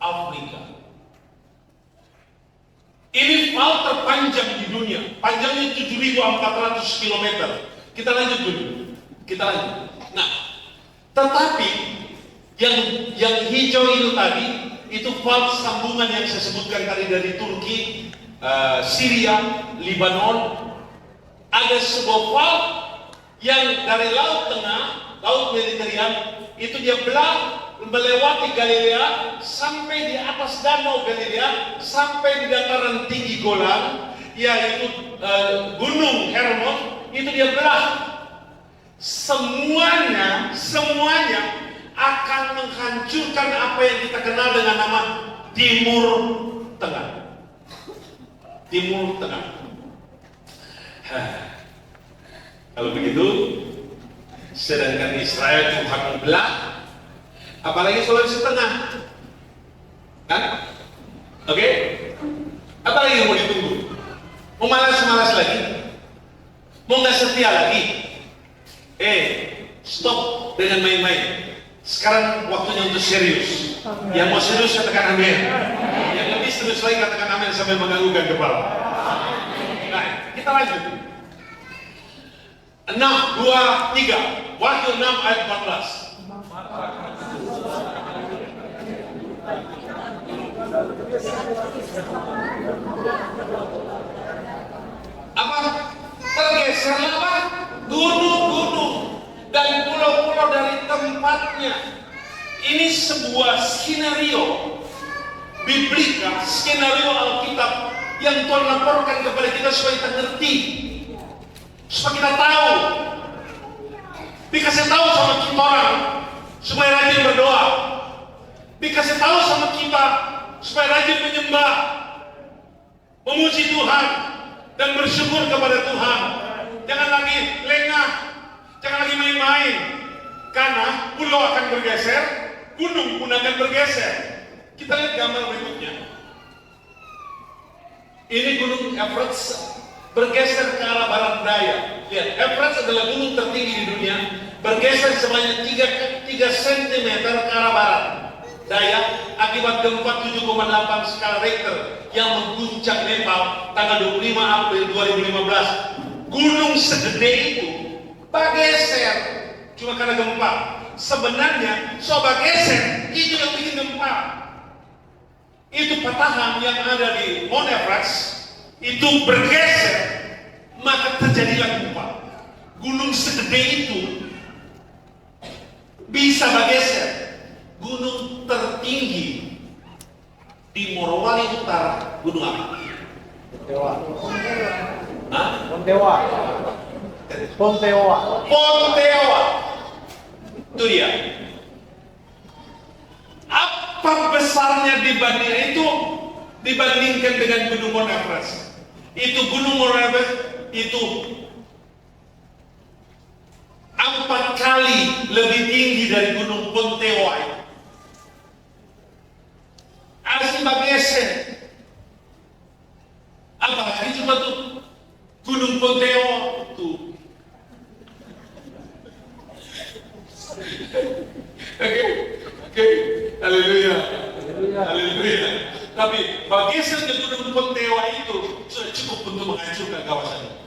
Afrika. Ini fault terpanjang di dunia, panjangnya 7.400 km. Kita lanjut dulu. Kita lanjut. Nah, tetapi yang hijau itu tadi, itu fault sambungan yang saya sebutkan tadi dari Turki, Syria, Lebanon. Ada sebuah fault yang dari Laut Tengah, Laut Mediterranean, itu dia belah melewati Galilea sampai di atas Danau Galilea, sampai di dataran tinggi Golan, yaitu Gunung Hermon, itu dia belah. Semuanya akan menghancurkan apa yang kita kenal dengan nama Timur Tengah. Timur Tengah. Kalau begitu, sedangkan Israel Tuhan membelah, apalagi Sulawesi Tengah, kan? Oke? Apalagi yang mau ditunggu? Mau malas-malas lagi? Mau nggak setia lagi? Stop dengan main-main. Sekarang waktunya untuk serius. Yang mau serius katakan amin. Yang lebih serius lagi katakan amin sambil menganggukkan kepala. Nah, kita lanjut. 6, 2, 3. Wahyu 6 ayat 14. Apa? Tergeserlah apa? Gunung-gunung dan pulau-pulau dari tempatnya. Ini sebuah skenario biblika, skenario Alkitab yang Tuhan laporkan kepada kita supaya kita ngerti, supaya kita tahu. Dikasih tahu sama kita orang supaya rajin berdoa. Dikasih tahu sama kita supaya rajin menyembah, memuji Tuhan dan bersyukur kepada Tuhan. Jangan lagi lengah, jangan lagi main-main, karena pulau akan bergeser, gunung pun akan bergeser. Kita lihat gambar berikutnya. Ini gunung Everest bergeser ke arah barat daya. Lihat, Everest adalah gunung tertinggi di dunia, bergeser sebanyak 3 cm ke arah barat daya akibat gempa 7,8 skala Richter yang mengguncang Nepal tanggal 25 April 2015. Gunung segede itu bergeser cuma karena gempa. Sebenarnya sobat geser itu yang bikin gempa. Itu patahan yang ada di Mount Everest itu bergeser, maka terjadilah gempa. Gunung segede itu bisa bergeser. Gunung tertinggi di Morowali Utara, gunung apa? Ponteoa. Ponteoa. Itu dia. besarnya dibandingkan dengan Gunung Mount Everest. Itu Gunung Mount Everest itu 4 kali lebih tinggi dari Gunung Pontewai. Asli bagesen. Apalagi cuma tuh Gunung Pontewai tuh. Oke, haleluya, haleluya. Tapi bagesen ke Gunung Pontewai itu sudah cukup untuk menghancurkan kawasan ini.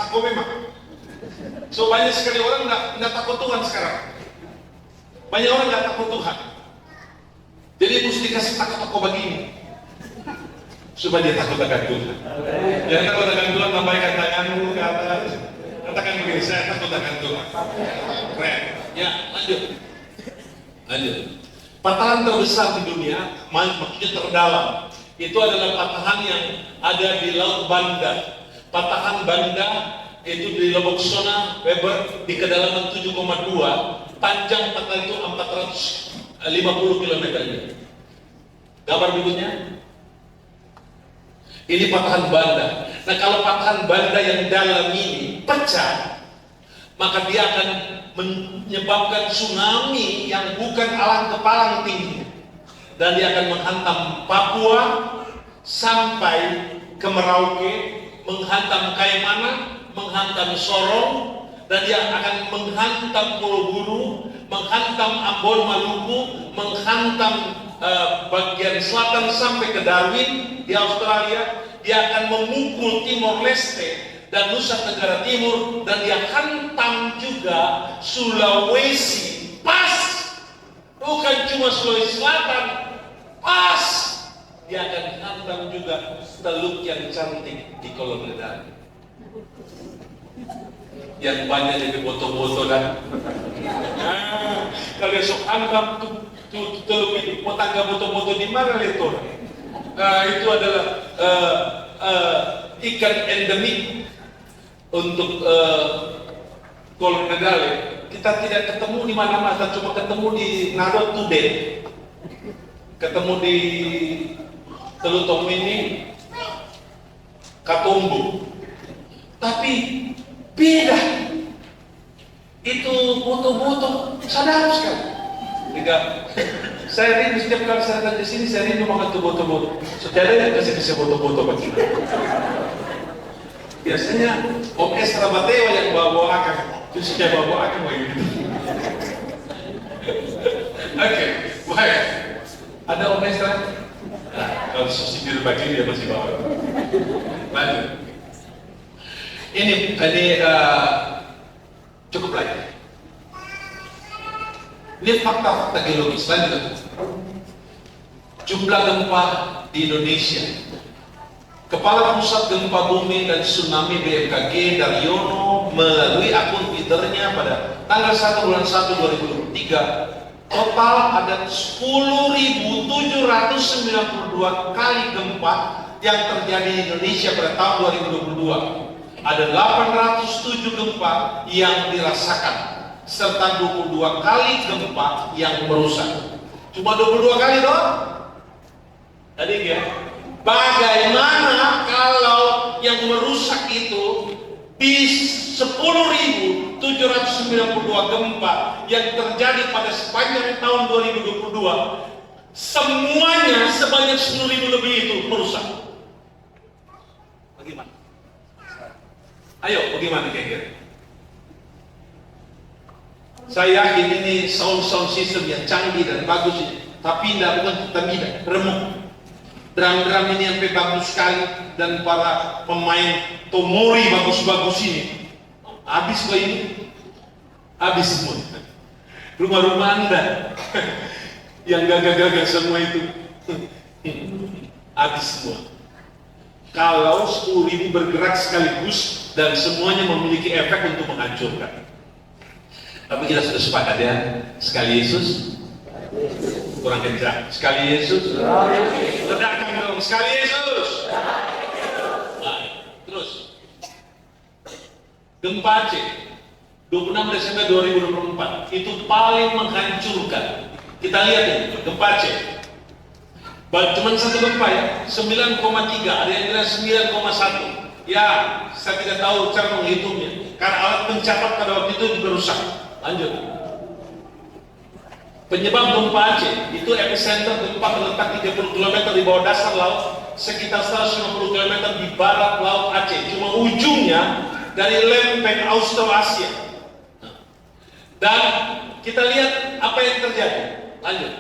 Aku memang. So banyak sekali orang nggak takut Tuhan sekarang. Banyak orang nggak takut Tuhan. Jadi mesti dikasih takut aku begini supaya dia takut akan Tuhan. Jangan takut akan Tuhan, lambaikan tanganmu ke atas. Katakan begini, saya takut akan Tuhan. Keren. Ya, lanjut. Patahan terbesar di dunia, maksudnya terdalam, itu adalah patahan yang ada di Laut Banda. Patahan Banda itu di Lombok Sona, Weber, di kedalaman 7,2, panjang patahan itu 450 km. Gambar berikutnya. Ini patahan Banda. Nah, kalau patahan Banda yang dalam ini pecah, maka dia akan menyebabkan tsunami yang bukan alang kepalang tinggi, dan dia akan menghantam Papua sampai ke Merauke, menghantam Kaimana, menghantam Sorong, dan dia akan menghantam Pulau Buru, menghantam Ambon Maluku, menghantam bagian selatan sampai ke Darwin di Australia. Dia akan memukul Timor Leste dan Nusa Tenggara Timur, dan dia hantam juga Sulawesi. Pas, bukan cuma Sulawesi Selatan, pas dia akan hantam juga teluk yang cantik di Kolonedal yang banyak di foto-foto dan kalau besok hantam tuh teluk ini, mau tangga foto-foto di mana itu? Itu adalah ikan endemik untuk Kolonedal. Kita tidak ketemu di mana-mana, cuma ketemu di Narot Tude, ketemu di Teluk Tomini, Katumbu. Tapi beda. Itu foto-foto sadar sekali. Enggak. Saya rindu setiap kali saya datang di sini, saya rindu makan tuh foto-foto. Setiap ada kasih foto-foto bagi. Biasanya Om Esra Matewa yang bawa akan, terus saya bawa akan begitu. Oke, baik. Ada Om Esra? Nah, kalau sipir bagi dia masih bawa. Lanjut. Ini cukup lagi. Ini fakta-fakta geologis. Lanjut. Jumlah gempa di Indonesia. Kepala Pusat Gempa Bumi dan Tsunami BMKG Daryono melalui akun Twitternya pada tanggal 1 bulan 1 2023, total ada 10.792 kali gempa yang terjadi di Indonesia pada tahun 2022. Ada 807 gempa yang dirasakan, serta 22 kali gempa yang merusak. Cuma 22 kali doang? Tadi ya. Bagaimana kalau yang merusak itu di 10.792 gempa yang terjadi pada sepanjang tahun 2022, semuanya sebanyak 10.000 lebih itu merusak? Bagaimana? Ayo, bagaimana kira-kira? Saya yakin ini sound system yang canggih dan bagus ini, tapi tidak, bukan tidak remuk. Drum-drum ini sampai bagus sekali, dan para pemain Tomori bagus-bagus ini habis kok ini, habis semua. Rumah-rumah Anda yang gagal-gagal semua itu habis semua. Kalau 10.000 bergerak sekaligus dan semuanya memiliki efek untuk menghancurkan. Tapi kita sudah sepakat ya, sekali Yesus, kurang kencang. Sekali Yesus, ledakan dong. Sekali Yesus. Baik. Terus, gempa Aceh 26 Desember 2024 itu paling menghancurkan Kita lihat ini, gempa Aceh. Cuma satu gempa ya, 9,3, ada yang bilang 9,1. Ya, saya tidak tahu cara menghitungnya. Karena alat pencatat pada waktu itu juga rusak. Lanjut. Penyebab gempa Aceh, itu epicenter gempa terletak 30 km di bawah dasar laut, sekitar 150 km di barat laut Aceh. Cuma ujungnya dari lempeng Australasia. Dan kita lihat apa yang terjadi. Lanjut.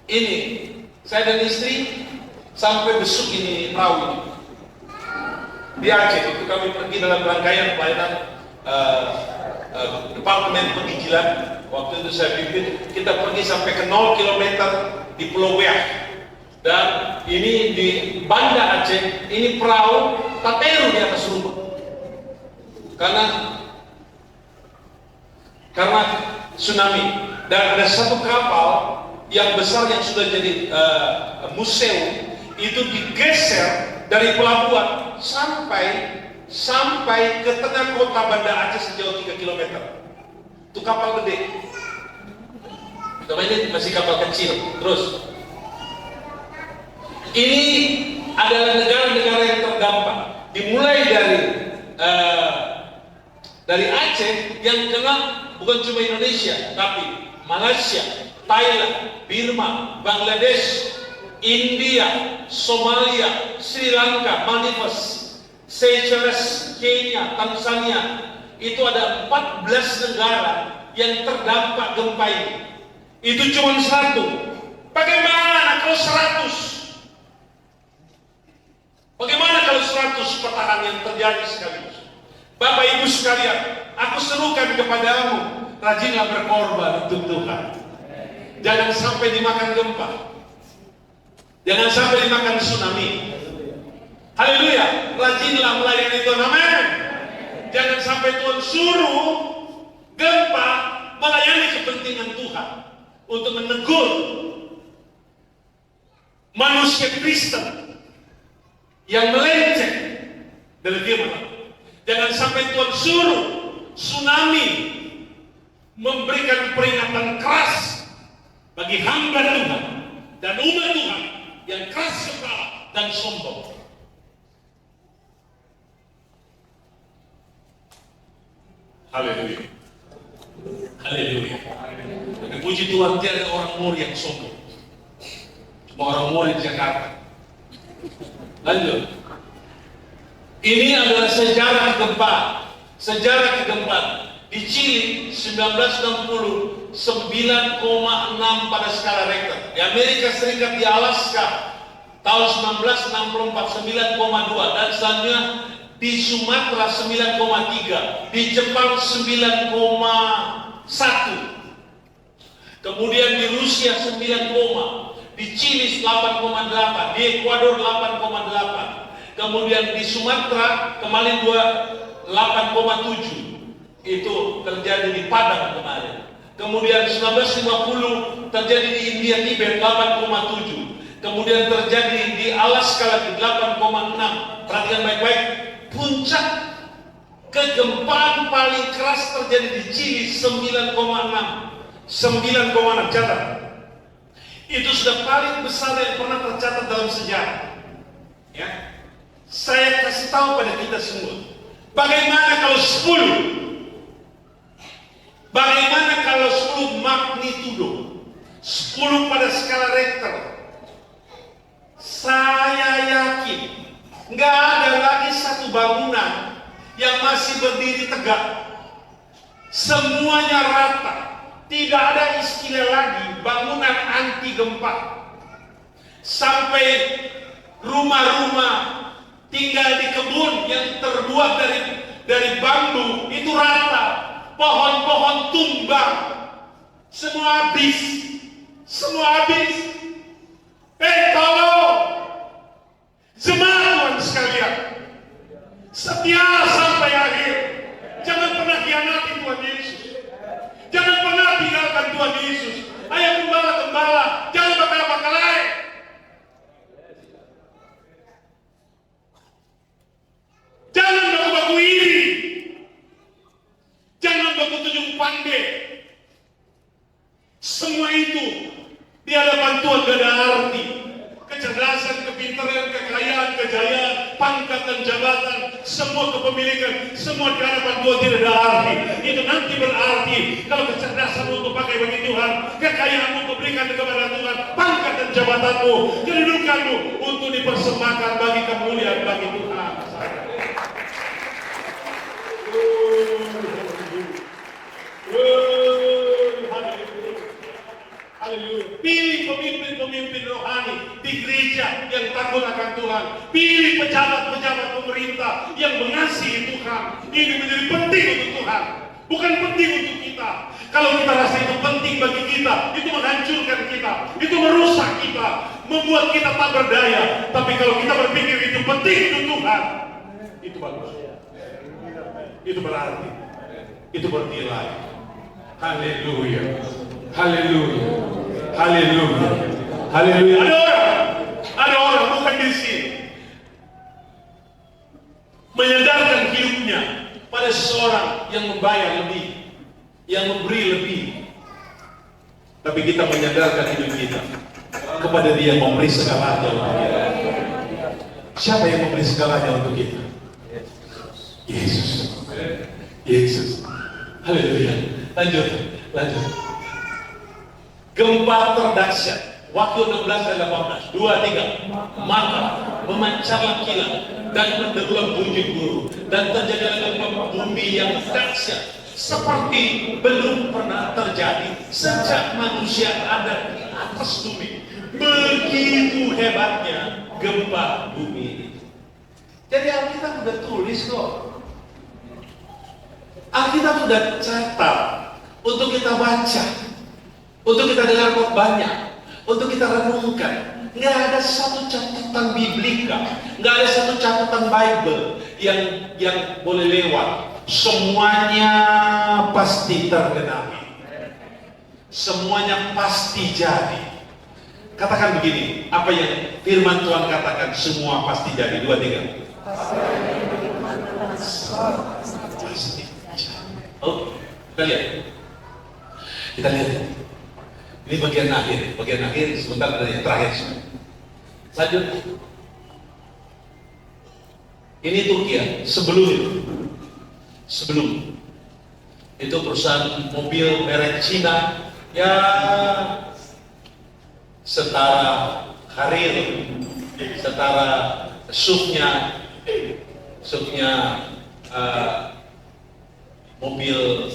Ini, saya dan istri sampai besuk ini perahu ini. Di Aceh itu kami pergi dalam rangkaian pelayanan Departemen Penginjilan. Waktu itu saya pimpin, kita pergi sampai ke 0 km di Pulau Weah. Dan ini di Banda Aceh, ini perahu tateru di atas rumput. Karena tsunami. Dan ada satu kapal yang besar yang sudah jadi museum, itu digeser dari pelabuhan sampai ke tengah kota Banda Aceh sejauh 3 km. Itu kapal gede. Ini masih kapal kecil. Terus, ini adalah negara-negara yang terdampak. Dimulai dari Aceh yang kena bukan cuma Indonesia, tapi Malaysia, Thailand, Burma, Bangladesh, India, Somalia, Sri Lanka, Maldives, Seychelles, Kenya, Tanzania. Itu ada 14 negara yang terdampak gempa ini. Itu cuma 1. Bagaimana kalau 100? Bagaimana kalau 100 petahan yang terjadi sekaligus? Bapak Ibu sekalian, aku serukan kepadamu, rajinlah berkorban untuk Tuhan. Jangan sampai dimakan gempa. Jangan sampai dimakan tsunami. Haleluya, rajinlah melayani Tuhan. Amin. Jangan sampai Tuhan suruh gempa melayani kepentingan Tuhan untuk menegur manusia Kristen yang melenceng dari firman. Jangan sampai Tuhan suruh tsunami memberikan peringatan keras bagi hamba Tuhan dan umat Tuhan yang keras kepala dan sombong. Haleluya. Haleluya. Puji Tuhan, tiada orang Mor yang sombong. Cuma orang Mor di Jakarta. Lanjut. Ini adalah sejarah gempa. Sejarah kegempaan. Di Chili 1960 9,6 pada skala Richter. Di Amerika Serikat di Alaska tahun 1964 9,2 dan selanjutnya di Sumatera 9,3, di Jepang 9,1, kemudian di Rusia 9, di Chili 8,8, di Ekuador 8,8, kemudian di Sumatera kemarin 8,7, itu terjadi di Padang kemarin. Kemudian 1950 terjadi di India Tibet 8,7, kemudian terjadi di Alaska lagi 8,6. Perhatikan baik-baik. Puncak kegempaan paling keras terjadi di Chili 9,6. 9,6 catat. Itu sudah paling besar yang pernah tercatat dalam sejarah. Ya. Saya kasih tahu pada kita semua. Bagaimana kalau 10? Bagaimana kalau 10 magnitudo? 10 pada skala Richter. Saya yakin nggak ada lagi satu bangunan yang masih berdiri tegak. Semuanya rata. Tidak ada istilah lagi bangunan anti gempa. Sampai rumah-rumah tinggal di kebun yang terbuat dari bambu itu rata. Pohon-pohon tumbang. Semua habis. Semua habis. Tolong. Jemaat Tuhan sekalian, setia sampai akhir. Jangan pernah khianati Tuhan Yesus. Jangan pernah tinggalkan Tuhan Yesus. Ayo gembala-gembala, jangan bakal-bakalai. Jangan baku-baku iri. Jangan baku tunjuk pandai. Semua itu di hadapan Tuhan gak ada arti. Kecerdasan, kepintaran, kekayaan, kejayaan, pangkat dan jabatan, semua kepemilikan, semua di hadapan Tuhan tidak ada arti. Itu nanti berarti kalau kecerdasanmu untuk pakai bagi Tuhan, kekayaanmu untuk berikan kepada Tuhan, pangkat dan jabatanmu, kedudukanmu untuk dipersembahkan bagi kemuliaan bagi Tuhan. Haleluya. Pilih pemimpin-pemimpin rohani di gereja yang takut akan Tuhan. Pilih pejabat-pejabat pemerintah yang mengasihi Tuhan. Ini menjadi penting untuk Tuhan, bukan penting untuk kita. Kalau kita rasa itu penting bagi kita, itu menghancurkan kita, itu merusak kita, membuat kita tak berdaya. Tapi kalau kita berpikir itu penting untuk Tuhan, itu bagus. Itu berarti, itu bernilai. Haleluya. Haleluya. Haleluya. Haleluya. Ada orang bukan di sini menyadarkan hidupnya pada seseorang yang membayar lebih, yang memberi lebih. Tapi kita menyadarkan hidup kita kepada Dia yang memberi segalanya untuk kita. Siapa yang memberi segalanya untuk kita? Yesus. Yesus. Haleluya. Lanjut. Gempa terdahsyat, waktu 16 dan 18, 2, 3, maka memancarlah kilat dan berdegup bunyi guru, dan terjadilah gempa bumi yang dahsyat seperti belum pernah terjadi sejak manusia ada di atas bumi. Begitu hebatnya gempa bumi ini. Jadi Alkitab sudah tulis kok. Alkitab sudah catat untuk kita baca, untuk kita dengar khotbahnya, untuk kita renungkan. Nggak ada satu catatan biblika, nggak ada satu catatan Bible yang boleh lewat. Semuanya pasti tergenapi, semuanya pasti jadi. Katakan begini, apa yang firman Tuhan katakan, semua pasti jadi. 2, 3. Pasti. Oh, kita lihat. Ini bagian akhir, sebentar ada yang terakhir. Selanjutnya, ini Turki ya, sebelum itu perusahaan mobil merek Cina ya setara karir, setara SUV-nya mobil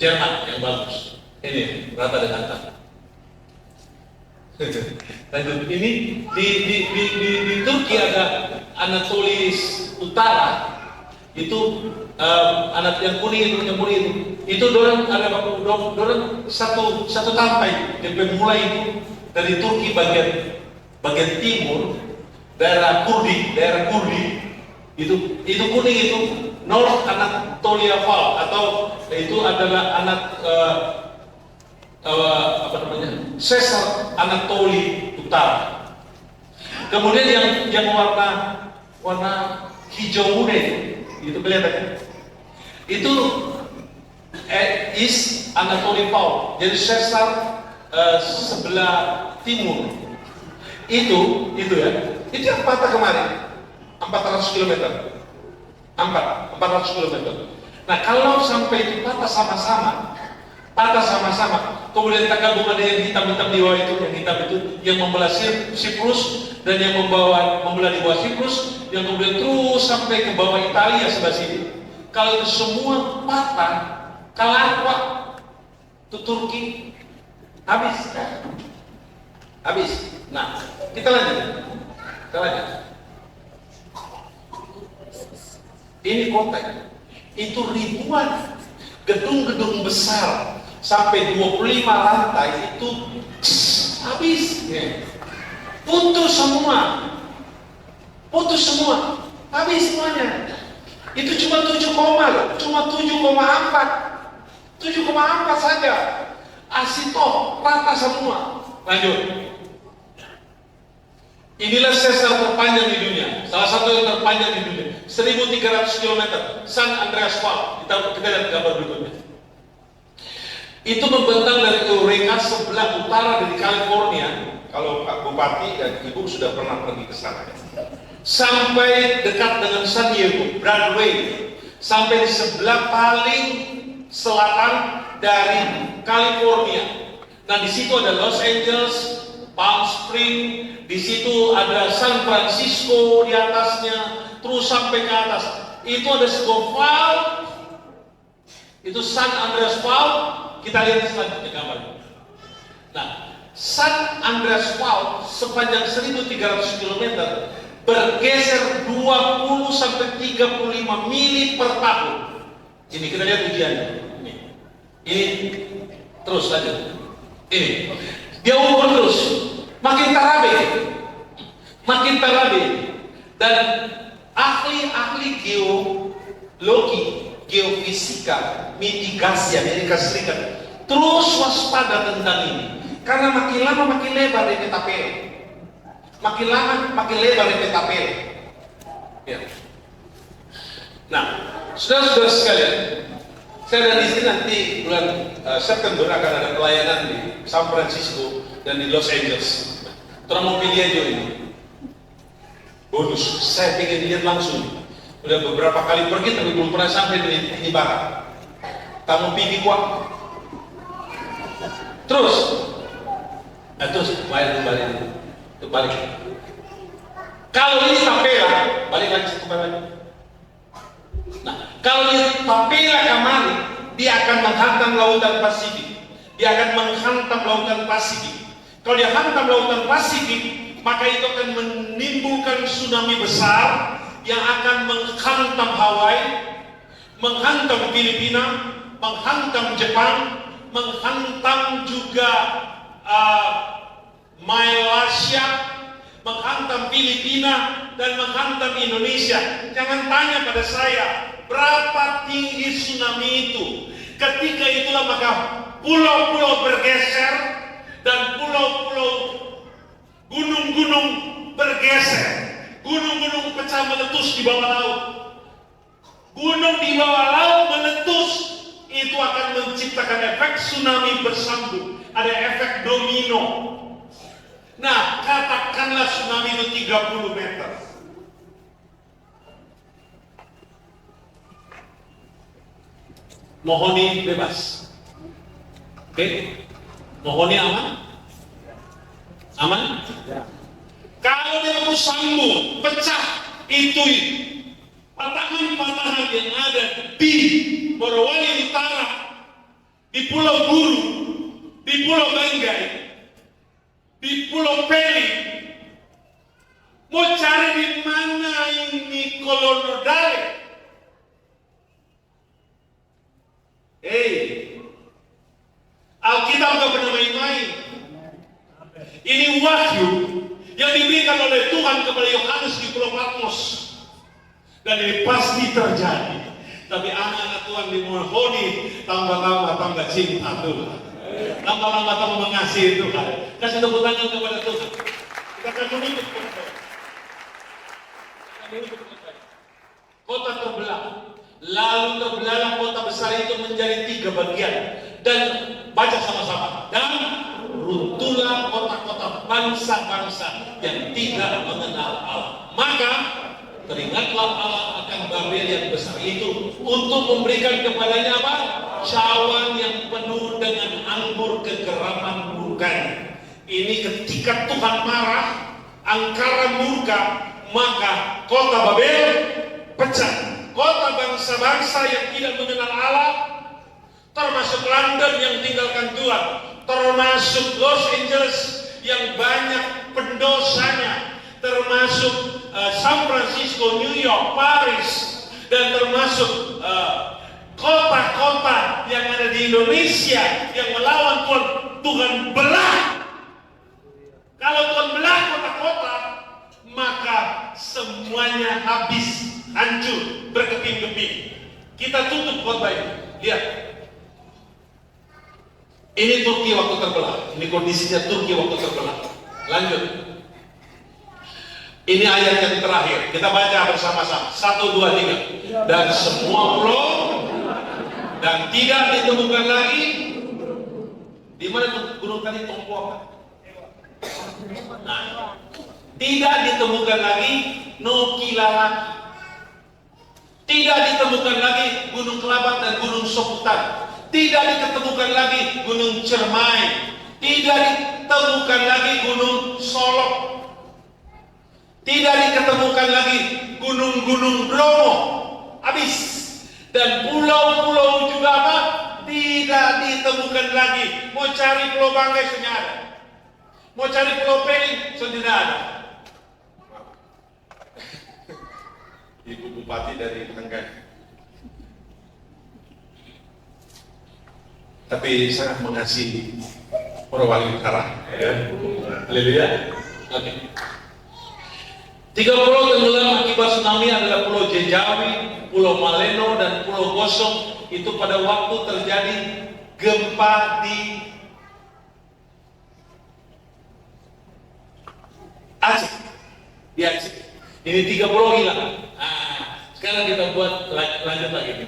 Jerman yang bagus. Ini rata dengan rata. Lanjut, ini di Turki ada Anatolis Utara. Itu anak yang kuning itu dorang satu tampai yang mulai itu dari Turki bagian timur, daerah Kurdi itu kuning itu North Anatolia Fault, atau itu adalah Sesar Anatoli Utara. Kemudian yang warna hijau muda itu kelihatan. Itu East Anatolia Fault, jadi Sesar sebelah timur. Itu yang patah kemarin 400 km. 400 km. Nah, kalau sampai itu patah sama-sama, kemudian tergabung ada yang hitam-hitam di bawah itu, yang membelah Siprus dan yang membelah di bawah Siprus, yang kemudian terus sampai ke bawah Italia sebelah sini. Kalau itu semua patah, kalakwa itu Turki habis. Nah, kita lanjut. Ini kota, itu ribuan gedung-gedung besar sampai 25 lantai itu habis, putus semua, habis semuanya. Itu cuma 7,4 saja. Asito rata semua. Lanjut. Inilah sesar terpanjang di dunia, salah satu yang terpanjang di dunia, 1.300 km, San Andreas Fault. Kita lihat gambar berikutnya. Itu membentang dari Eureka sebelah utara dari California. Kalau Pak Bupati dan Ibu sudah pernah pergi ke sana, sampai dekat dengan San Diego, Broadway, sampai di sebelah paling selatan dari California. Nah, di situ ada Los Angeles, Palm Springs, di situ ada San Francisco di atasnya, terus sampai ke atas. Itu ada sebuah fault, itu San Andreas Fault. Kita lihat selanjutnya gambarnya. Nah, San Andreas Fault sepanjang 1.300 km bergeser 20 sampai 35 mili per tahun. Ini kita lihat ujiannya. Ini terus lanjut. Ini dia ukur terus, makin terabe, dan ahli-ahli geologi, geofisika, mitigasi Amerika Serikat terus waspada tentang ini, karena makin lama makin lebar dari petapele, makin lama makin lebar dari petapele. Ya. Nah, saudara-saudara sekalian, saya dan istri nanti bulan September akan ada pelayanan di San Francisco dan di Los Angeles. Terus mau pilih aja ini bonus, saya pengen lihat langsung. Udah beberapa kali pergi tapi belum pernah sampai di barat. Kamu pilih kuat. Terus balik. Kalau ini tapela, balik lagi kembali. Nah, kalau ini tapela kemari, dia akan menghantam lautan Pasifik. Kalau dia hantam lautan Pasifik, maka itu akan menimbulkan tsunami besar yang akan menghantam Hawaii, menghantam Filipina, menghantam Jepang, menghantam juga Malaysia, menghantam Filipina, dan menghantam Indonesia. Jangan tanya pada saya berapa tinggi tsunami itu. Ketika itulah maka pulau-pulau bergeser dan pulau-pulau, gunung-gunung bergeser. Gunung-gunung pecah meletus di bawah laut. Gunung di bawah laut meletus, itu akan menciptakan efek tsunami bersambung. Ada efek domino. Nah, katakanlah tsunami itu 30 meter. Mohoni bebas. Oke? Mohoni aman? Aman? Ya. Kalau dia mau sambung, pecah, itu patahan-patahan yang ada di Morowali Utara, di Pulau Buru, di Pulau Banggai, di Pulau Peli. Mau cari di mana ini kolonodale? Alkitab gak pernah main-main. Ini wahyu yang diberikan oleh Tuhan kepada Yohanes di Pulau Patmos, dan ini pasti terjadi. Tapi anak-anak Tuhan dimohoni tambah cinta Tuhan, tambah mengasihi Tuhan. Kasih tepuk tangan kepada Tuhan. Kita akan menutup kota terbelah, lalu terbelahlah kota besar itu menjadi 3 bagian, dan baca sama-sama, dan runtuhlah kota-kota bangsa-bangsa yang tidak mengenal Allah. Maka teringatlah Allah akan Babel yang besar itu untuk memberikan kepadanya apa? Cawan yang penuh dengan anggur kegeraman murkanya. Ini ketika Tuhan marah, angkara murka, maka kota Babel pecah. Kota bangsa-bangsa yang tidak mengenal Allah, termasuk London yang tinggalkan Tuhan, termasuk Los Angeles yang banyak pendosanya, termasuk San Francisco, New York, Paris, dan termasuk kota-kota yang ada di Indonesia yang melawan Tuhan. Tuhan belah. Kalau Tuhan belah kota-kota, maka semuanya habis, hancur, berkeping-keping. Kita tutup khotbah ini. Lihat. Ini Turki waktu terbelah. Ini kondisinya Turki waktu terbelah. Lanjut. Ini ayat yang terakhir. Kita baca bersama-sama. 1, 2, 3. Dan semua pulau dan tidak ditemukan lagi Di mana gunung tadi Tompo apa? Nah, tidak ditemukan lagi Nokilalaki. Tidak ditemukan lagi Gunung Kelabat dan Gunung Soputan. Tidak ditemukan lagi Gunung Cermai. Tidak ditemukan lagi Gunung Solok. Tidak ditemukan lagi gunung-gunung Bromo. Habis. Dan pulau-pulau juga apa? Tidak ditemukan lagi. Mau cari Pulau Banggai sudah ada. Mau cari Pulau Peling sudah tidak ada. Ibu Bupati dari Tengah. Tapi sangat mengasihi Morowali Utara. Ya. Haleluya. Oke. 3 pulau tenggelam akibat tsunami adalah Pulau Jejawi, Pulau Maleno, dan Pulau Gosong. Itu pada waktu terjadi gempa di Aceh. Di Aceh. Ini 3 pulau hilang. Nah, sekarang kita buat lanjut lagi.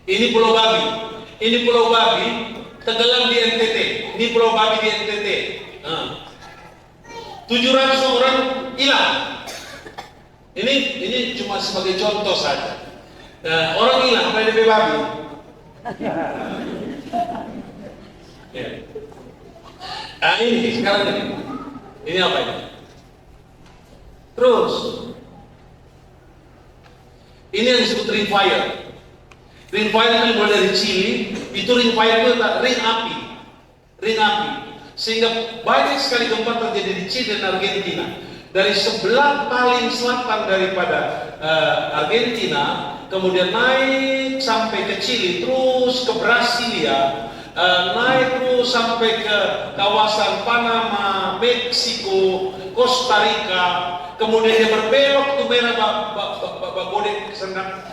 Ini Pulau Babi. Ini Pulau Babi tenggelam di NTT. Ini Pulau Babi di NTT. 700 orang hilang. Ini cuma sebagai contoh saja. Orang hilang apa yang lebih babi? Ya. Ini sekarang ini. Ini apa ini? Terus ini yang disebut ring fire. Ring fire itu mulai dari Chili. Itu ring fire itu ring api. Ring api. Sehingga banyak sekali gempa terjadi di Chili dan Argentina. Dari sebelah paling selatan daripada Argentina, kemudian naik sampai ke Chili, terus ke Brasilia, naik terus sampai ke kawasan Panama, Meksiko, Costa Rica, kemudian dia berbelok ke merah Babodek ke sana.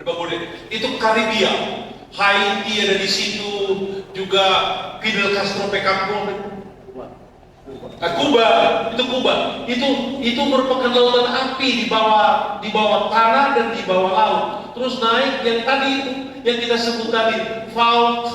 Babodek itu Karibia, Haiti ada di situ, juga Fidel Castro Pekampung. Kuba, itu merupakan lautan api di bawah tanah dan di bawah laut. Terus naik yang tadi itu yang kita sebut tadi, fault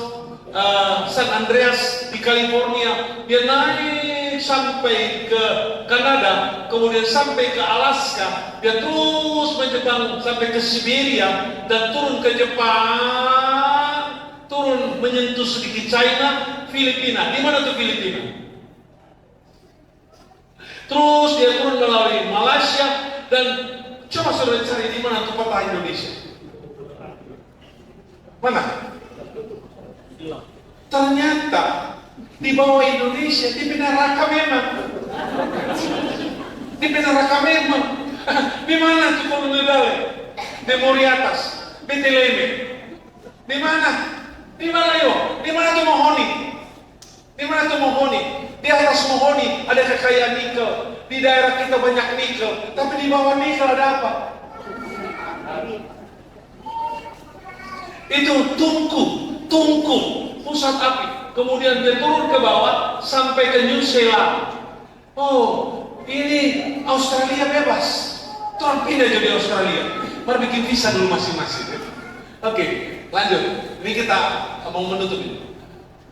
San Andreas di California, dia naik sampai ke Kanada, kemudian sampai ke Alaska, dia terus menjebang sampai ke Siberia dan turun ke Jepang, turun menyentuh sedikit China, Filipina. Di mana tuh Filipina? Terus dia turun melalui Malaysia dan coba saudara cari di mana tuh peta Indonesia. Mana? Ternyata di bawah Indonesia di neraka memang. Di neraka memang. Di mana tuh Kolonel Memori atas, Beteleme. Di mana? Di mana yo? Di mana tuh Mohoni? Di mana tuh Mohoni? Di atas Mohoni ada kekayaan nikel. Di daerah kita banyak nikel, tapi di bawah nikel ada apa? Itu tungku pusat api. Kemudian dia turun ke bawah sampai ke New Zealand. Oh, ini Australia bebas. Trump pindah jadi Australia. Mari bikin visa dulu masing-masing. Oke, lanjut. Ini kita mau menutup ini.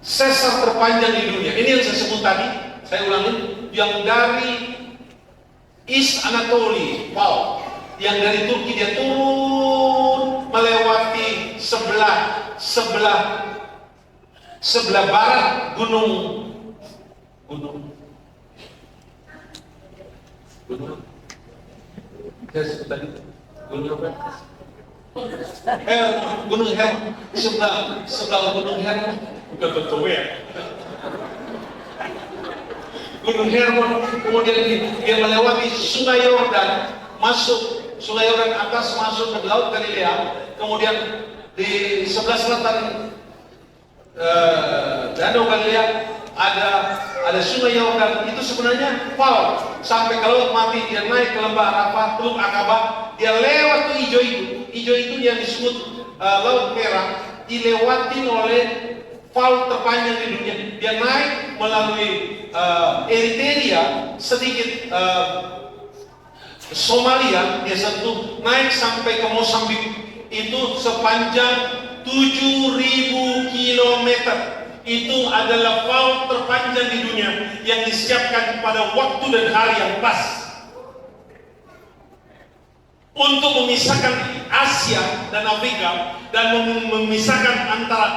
Sesar terpanjang di dunia. Ini yang saya sebut tadi, saya ulangi, yang dari East Anatolia, wow, yang dari Turki dia turun melewati sebelah barat gunung saya sebut tadi gunung apa? Gunung Hermon, sebelah Gunung Hermon, bukan betul ya. Gunung Hermon, kemudian dia melewati Sungai Yordan, masuk Sungai Yordan atas masuk ke Laut Galilea, kemudian di sebelah selatan Danau Galilea ada Sungai Yordan. Itu sebenarnya Paul sampai ke Laut Mati, dia naik ke lembah Arafah, Teluk Akabah, dia lewat ke hijau itu yang disebut Laut Merah, dilewatin oleh fault terpanjang di dunia. Dia naik melalui Eritrea, sedikit Somalia, dia sentuh, naik sampai ke Mozambik. Itu sepanjang 7.000 km. itu adalah PAUD terpanjang di dunia yang disiapkan pada waktu dan hari yang pas untuk memisahkan Asia dan Afrika dan memisahkan antara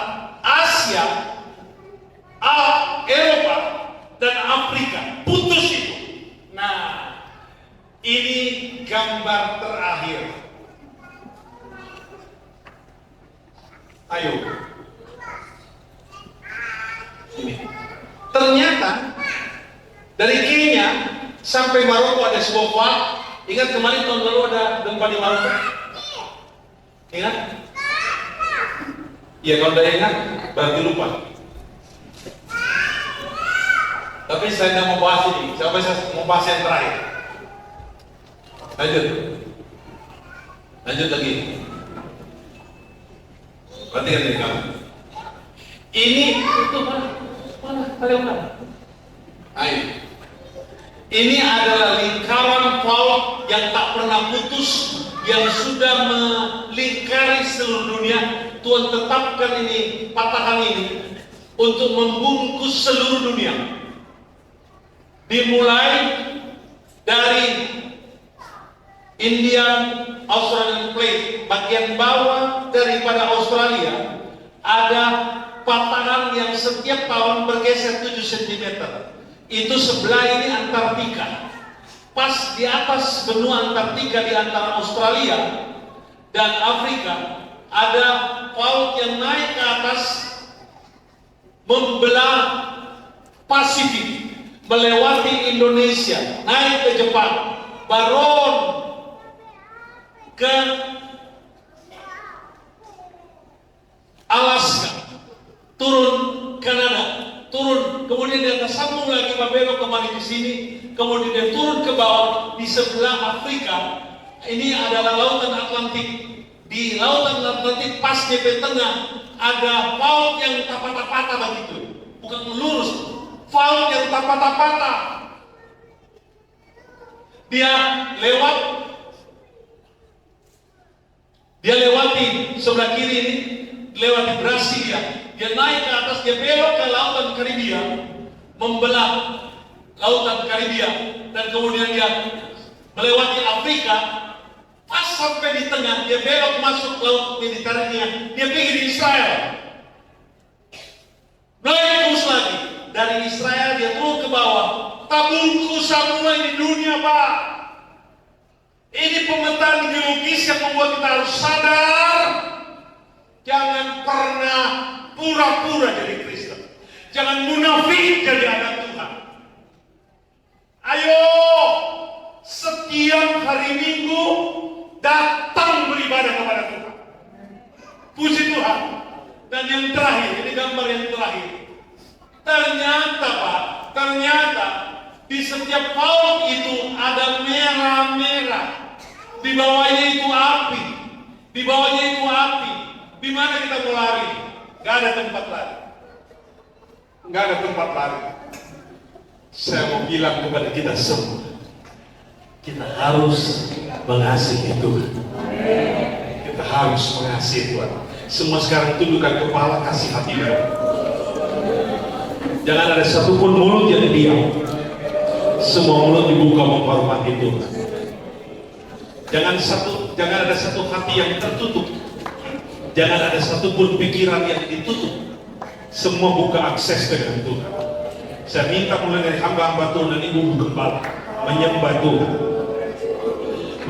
Asia, Eropa dan Afrika. Putus itu. Nah, ini gambar terakhir. Ayo. Ini. Ternyata dari Kenya sampai Maroko ada sebuah fault. Ingat kemarin tahun lalu ada gempa di Maroko? Ingat? Ya kalau udah ingat, berarti lupa. Tapi saya tidak mau bahas ini. Saya mau bahas yang terakhir. Lanjut lagi. Perhatikan ini kamu. Ini itu mana? Ayo. Ini adalah lingkaran PAUD yang tak pernah putus, yang sudah melingkari seluruh dunia. Tuhan tetapkan ini, patahan ini untuk membungkus seluruh dunia. Dimulai dari Indian Australian Plate, bagian bawah daripada Australia ada patahan yang setiap tahun bergeser 7 cm. Itu sebelah ini Antartika. Pas di atas benua Antartika di antara Australia dan Afrika ada PAUD yang naik ke atas membelah Pasifik, melewati Indonesia, naik ke Jepang, baron ke Alaska, turun Kanada, turun, kemudian dia tersambung lagi belok kembali ke sini, kemudian dia turun ke bawah di sebelah Afrika. Ini adalah lautan Atlantik. Di lautan Atlantik pas di tengah ada PAUD yang patah-patah begitu, bukan lurus, PAUD yang patah-patah. Dia lewati sebelah kiri ini, lewati Brasilia, dia naik ke atas, dia belok ke lautan Karibia, membelah lautan Karibia, dan kemudian dia melewati Afrika. Pas sampai di tengah, dia belok masuk laut Mediterania, dia pergi di Israel. Naik terus lagi, dari Israel dia turun ke bawah. Tabungku semua di dunia, Pak. Ini pemetaan geologis yang membuat kita harus sadar. Jangan pernah pura-pura jadi Kristen. Jangan munafik jadi anak Tuhan. Ayo, setiap hari Minggu datang beribadah kepada Tuhan. Puji Tuhan. Dan yang terakhir, ini gambar yang terakhir. Ternyata Pak, di setiap PAUD itu ada merah-merah. Di bawahnya itu api. Di bawahnya itu api. Di mana kita mau lari? Gak ada tempat lari. Gak ada tempat lari. Saya mau bilang kepada kita semua, kita harus mengasihi Tuhan. Kita harus mengasihi Tuhan. Semua sekarang tundukkan kepala, kasih hati. Jangan ada satupun mulut yang diam. Semua mulut dibuka menghormati Tuhan. Jangan ada satu hati yang tertutup. Jangan ada satupun pikiran yang ditutup. Semua buka akses dengan Tuhan. Saya minta mulai dari hamba-hamba Tuhan dan ibu gembala menyembah Tuhan.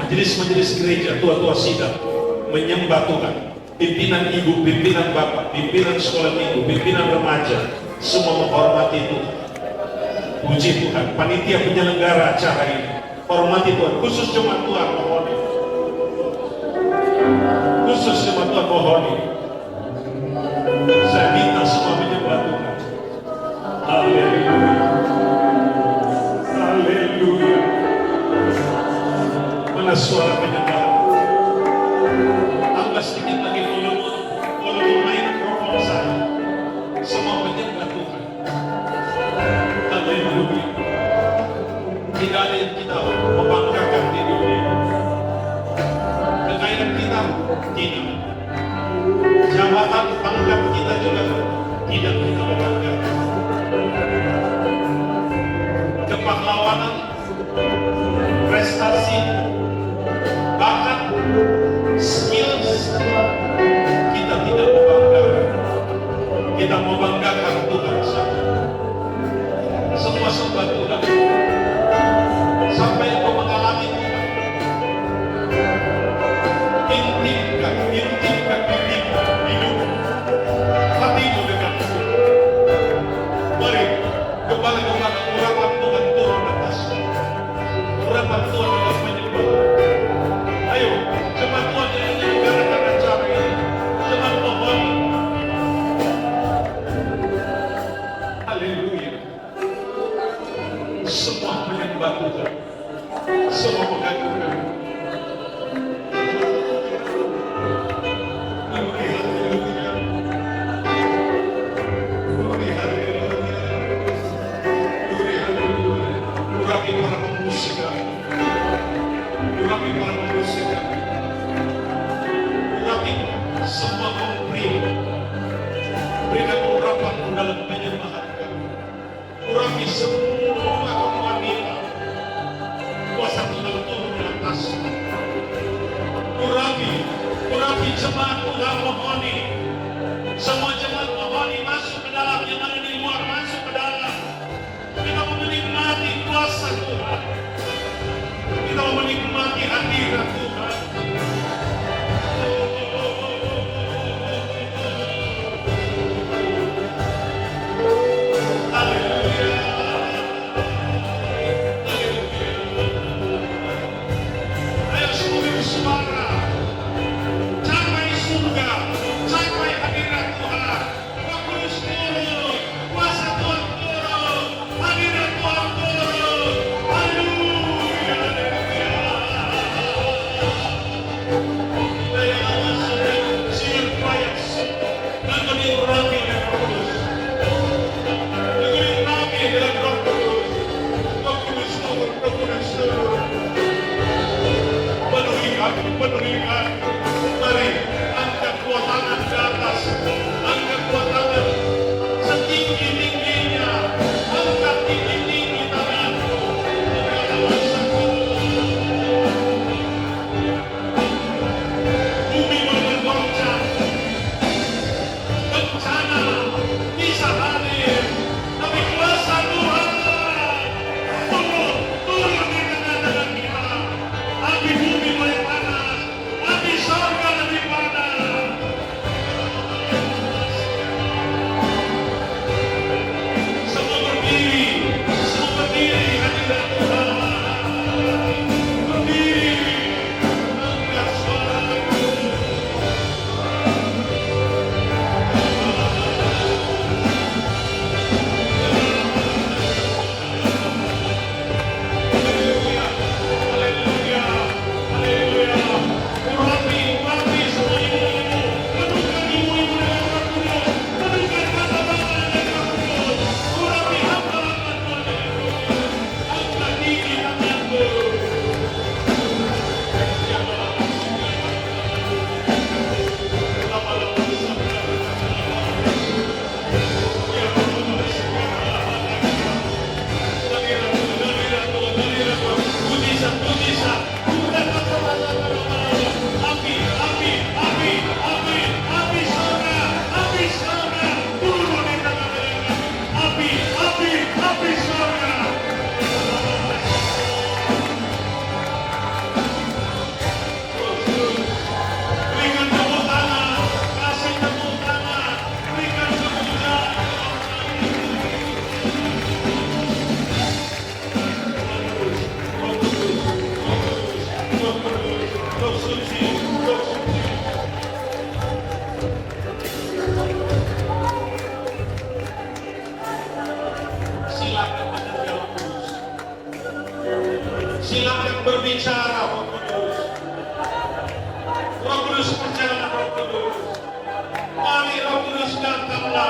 Majelis-majelis gereja, tua-tua sidang menyembah Tuhan. Pimpinan ibu, pimpinan bapak, pimpinan sekolah minggu, pimpinan remaja, semua menghormati Tuhan. Puji Tuhan. Panitia penyelenggara acara ini, hormati Tuhan. Khusus jemaat Tuhan mohon. Khusus jemaat Tuhan mohon. Saya minta semua menyembah Tuhan. Haleluya. Haleluya. Mana suara penyembah? Tambah sedikit lagi volume mikrofon saya. Semua menyembah Tuhan. Haleluya. Tidak ada yang kita membanggakan di dunia. Kekayaan kita tidak.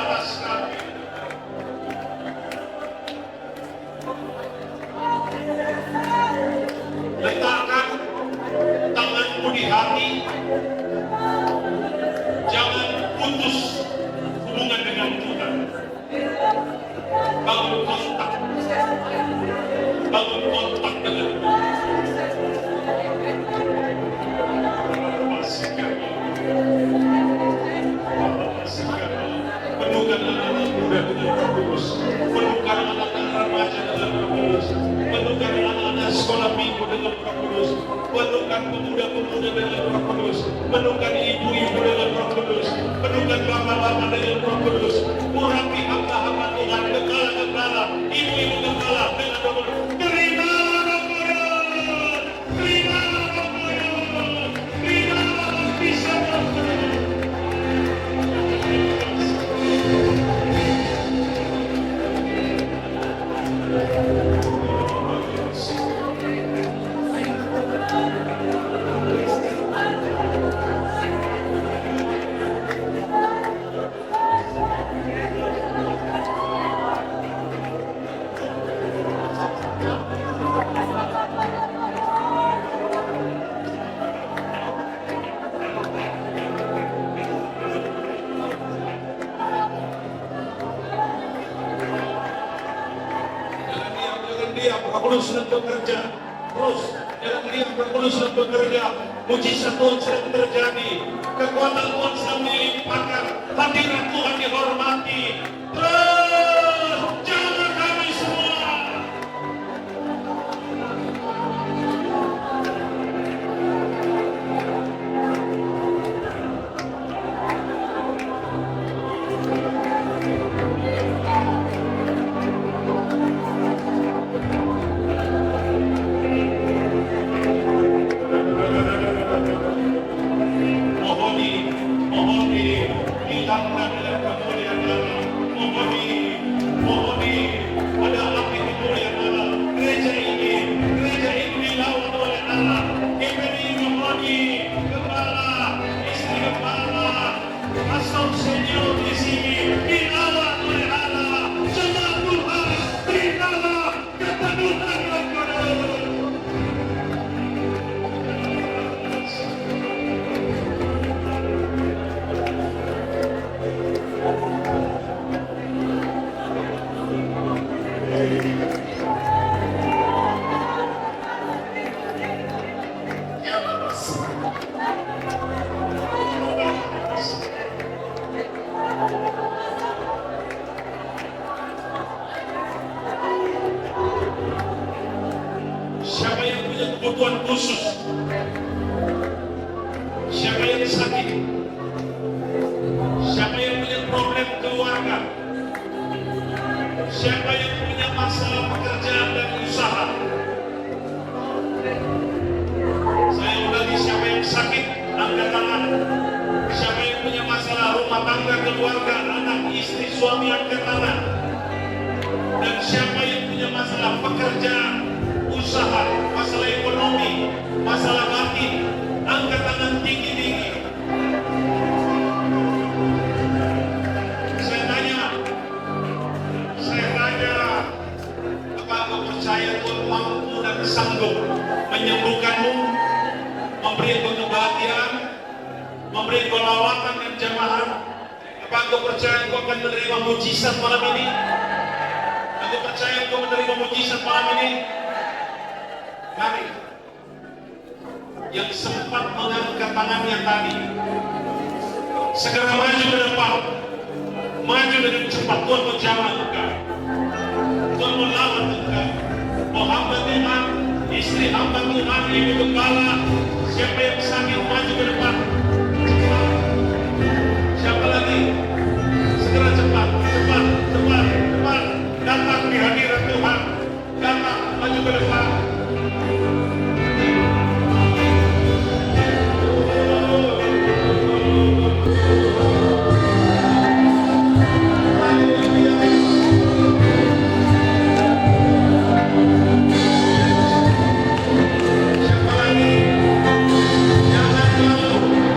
atas kami. Letakkan tanganmu di hati. Jangan putus hubungan dengan Tuhan. Bangun kontak. Bangun kontak dengan Tuhan. Penuhkan anak-anak muda dengan Roh Kudus. Penuhkan anak-anak remaja dengan Roh Kudus. Penuhkan anak-anak sekolah minggu dengan Roh Kudus. Penuhkan pemuda-pemuda dengan Roh Kudus. Penuhkan ibu-ibu dengan Roh Kudus. Penuhkan bapak-bapak dengan Roh Kudus. Urapi hamba-hamba Tuhan, gembala-gembala, ibu-ibu gembala dengan Roh Kudus. Terima Roh Kudus. Terima Roh Kudus. Terima bisa Roh Kudus. Roh Kudus sedang bekerja terus, jangan diam. Roh Kudus sedang bekerja, mujizat Tuhan sedang terjadi, kekuatan Tuhan sedang dilimpahkan, hadirat Tuhan dihormati. Terus jaga kami semua. Siapa yang punya kebutuhan khusus? Siapa yang sakit? Siapa yang punya problem keluarga? Siapa yang punya masalah pekerjaan dan usaha? Saya ulangi, siapa yang sakit, angkat tangan. Siapa yang punya masalah rumah tangga, keluarga, anak, istri, suami, angkat tangan. Dan siapa yang punya masalah pekerjaan, usaha, masalah ekonomi, masalah batin, angkat tangan tinggi-tinggi. Saya tanya, apa engkau percaya Tuhan mampu dan sanggup menyembuhkanmu, memberi engkau kebahagiaan, memberi engkau lawatan dan jamahan? Apa engkau percaya engkau akan menerima mujizat malam ini? Engkau percaya engkau menerima mujizat malam ini? Mari, yang sempat mengangkat tangannya tadi, segera maju ke depan, maju dengan cepat. Tuhan menjawab engkau, Tuhan melawan engkau. Oh hamba Tuhan, istri hamba Tuhan, ibu gembala, siapa yang sakit maju ke depan. Cepat. Siapa lagi? Segera cepat, cepat, cepat, cepat. Datang di hadirat Tuhan, datang maju ke depan. Siapa lagi? Jangan malu.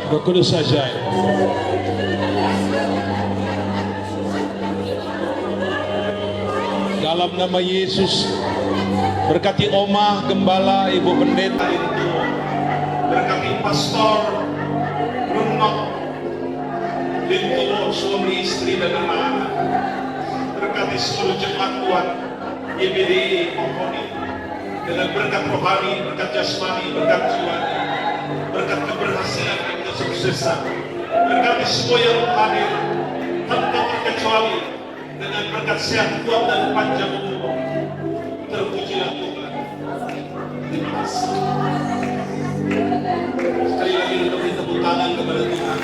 Roh Kudus ajaib. Dalam nama Yesus, berkati Oma, Gembala, Ibu Pendeta itu, berkati Pastor Runok, Linto, suami istri dan anak-anak, berkati seluruh jemaat Tuhan, YBDI Pokoni, dengan berkat rohani, berkat jasmani, berkat jiwani, berkat keberhasilan dan kesuksesan, berkati semua yang hadir tanpa terkecuali, dengan berkat sehat kuat dan panjang umur. Terpujilah Tuhan. Terima kasih. Sekali lagi untuk beri tepuk tangan kepada Tuhan.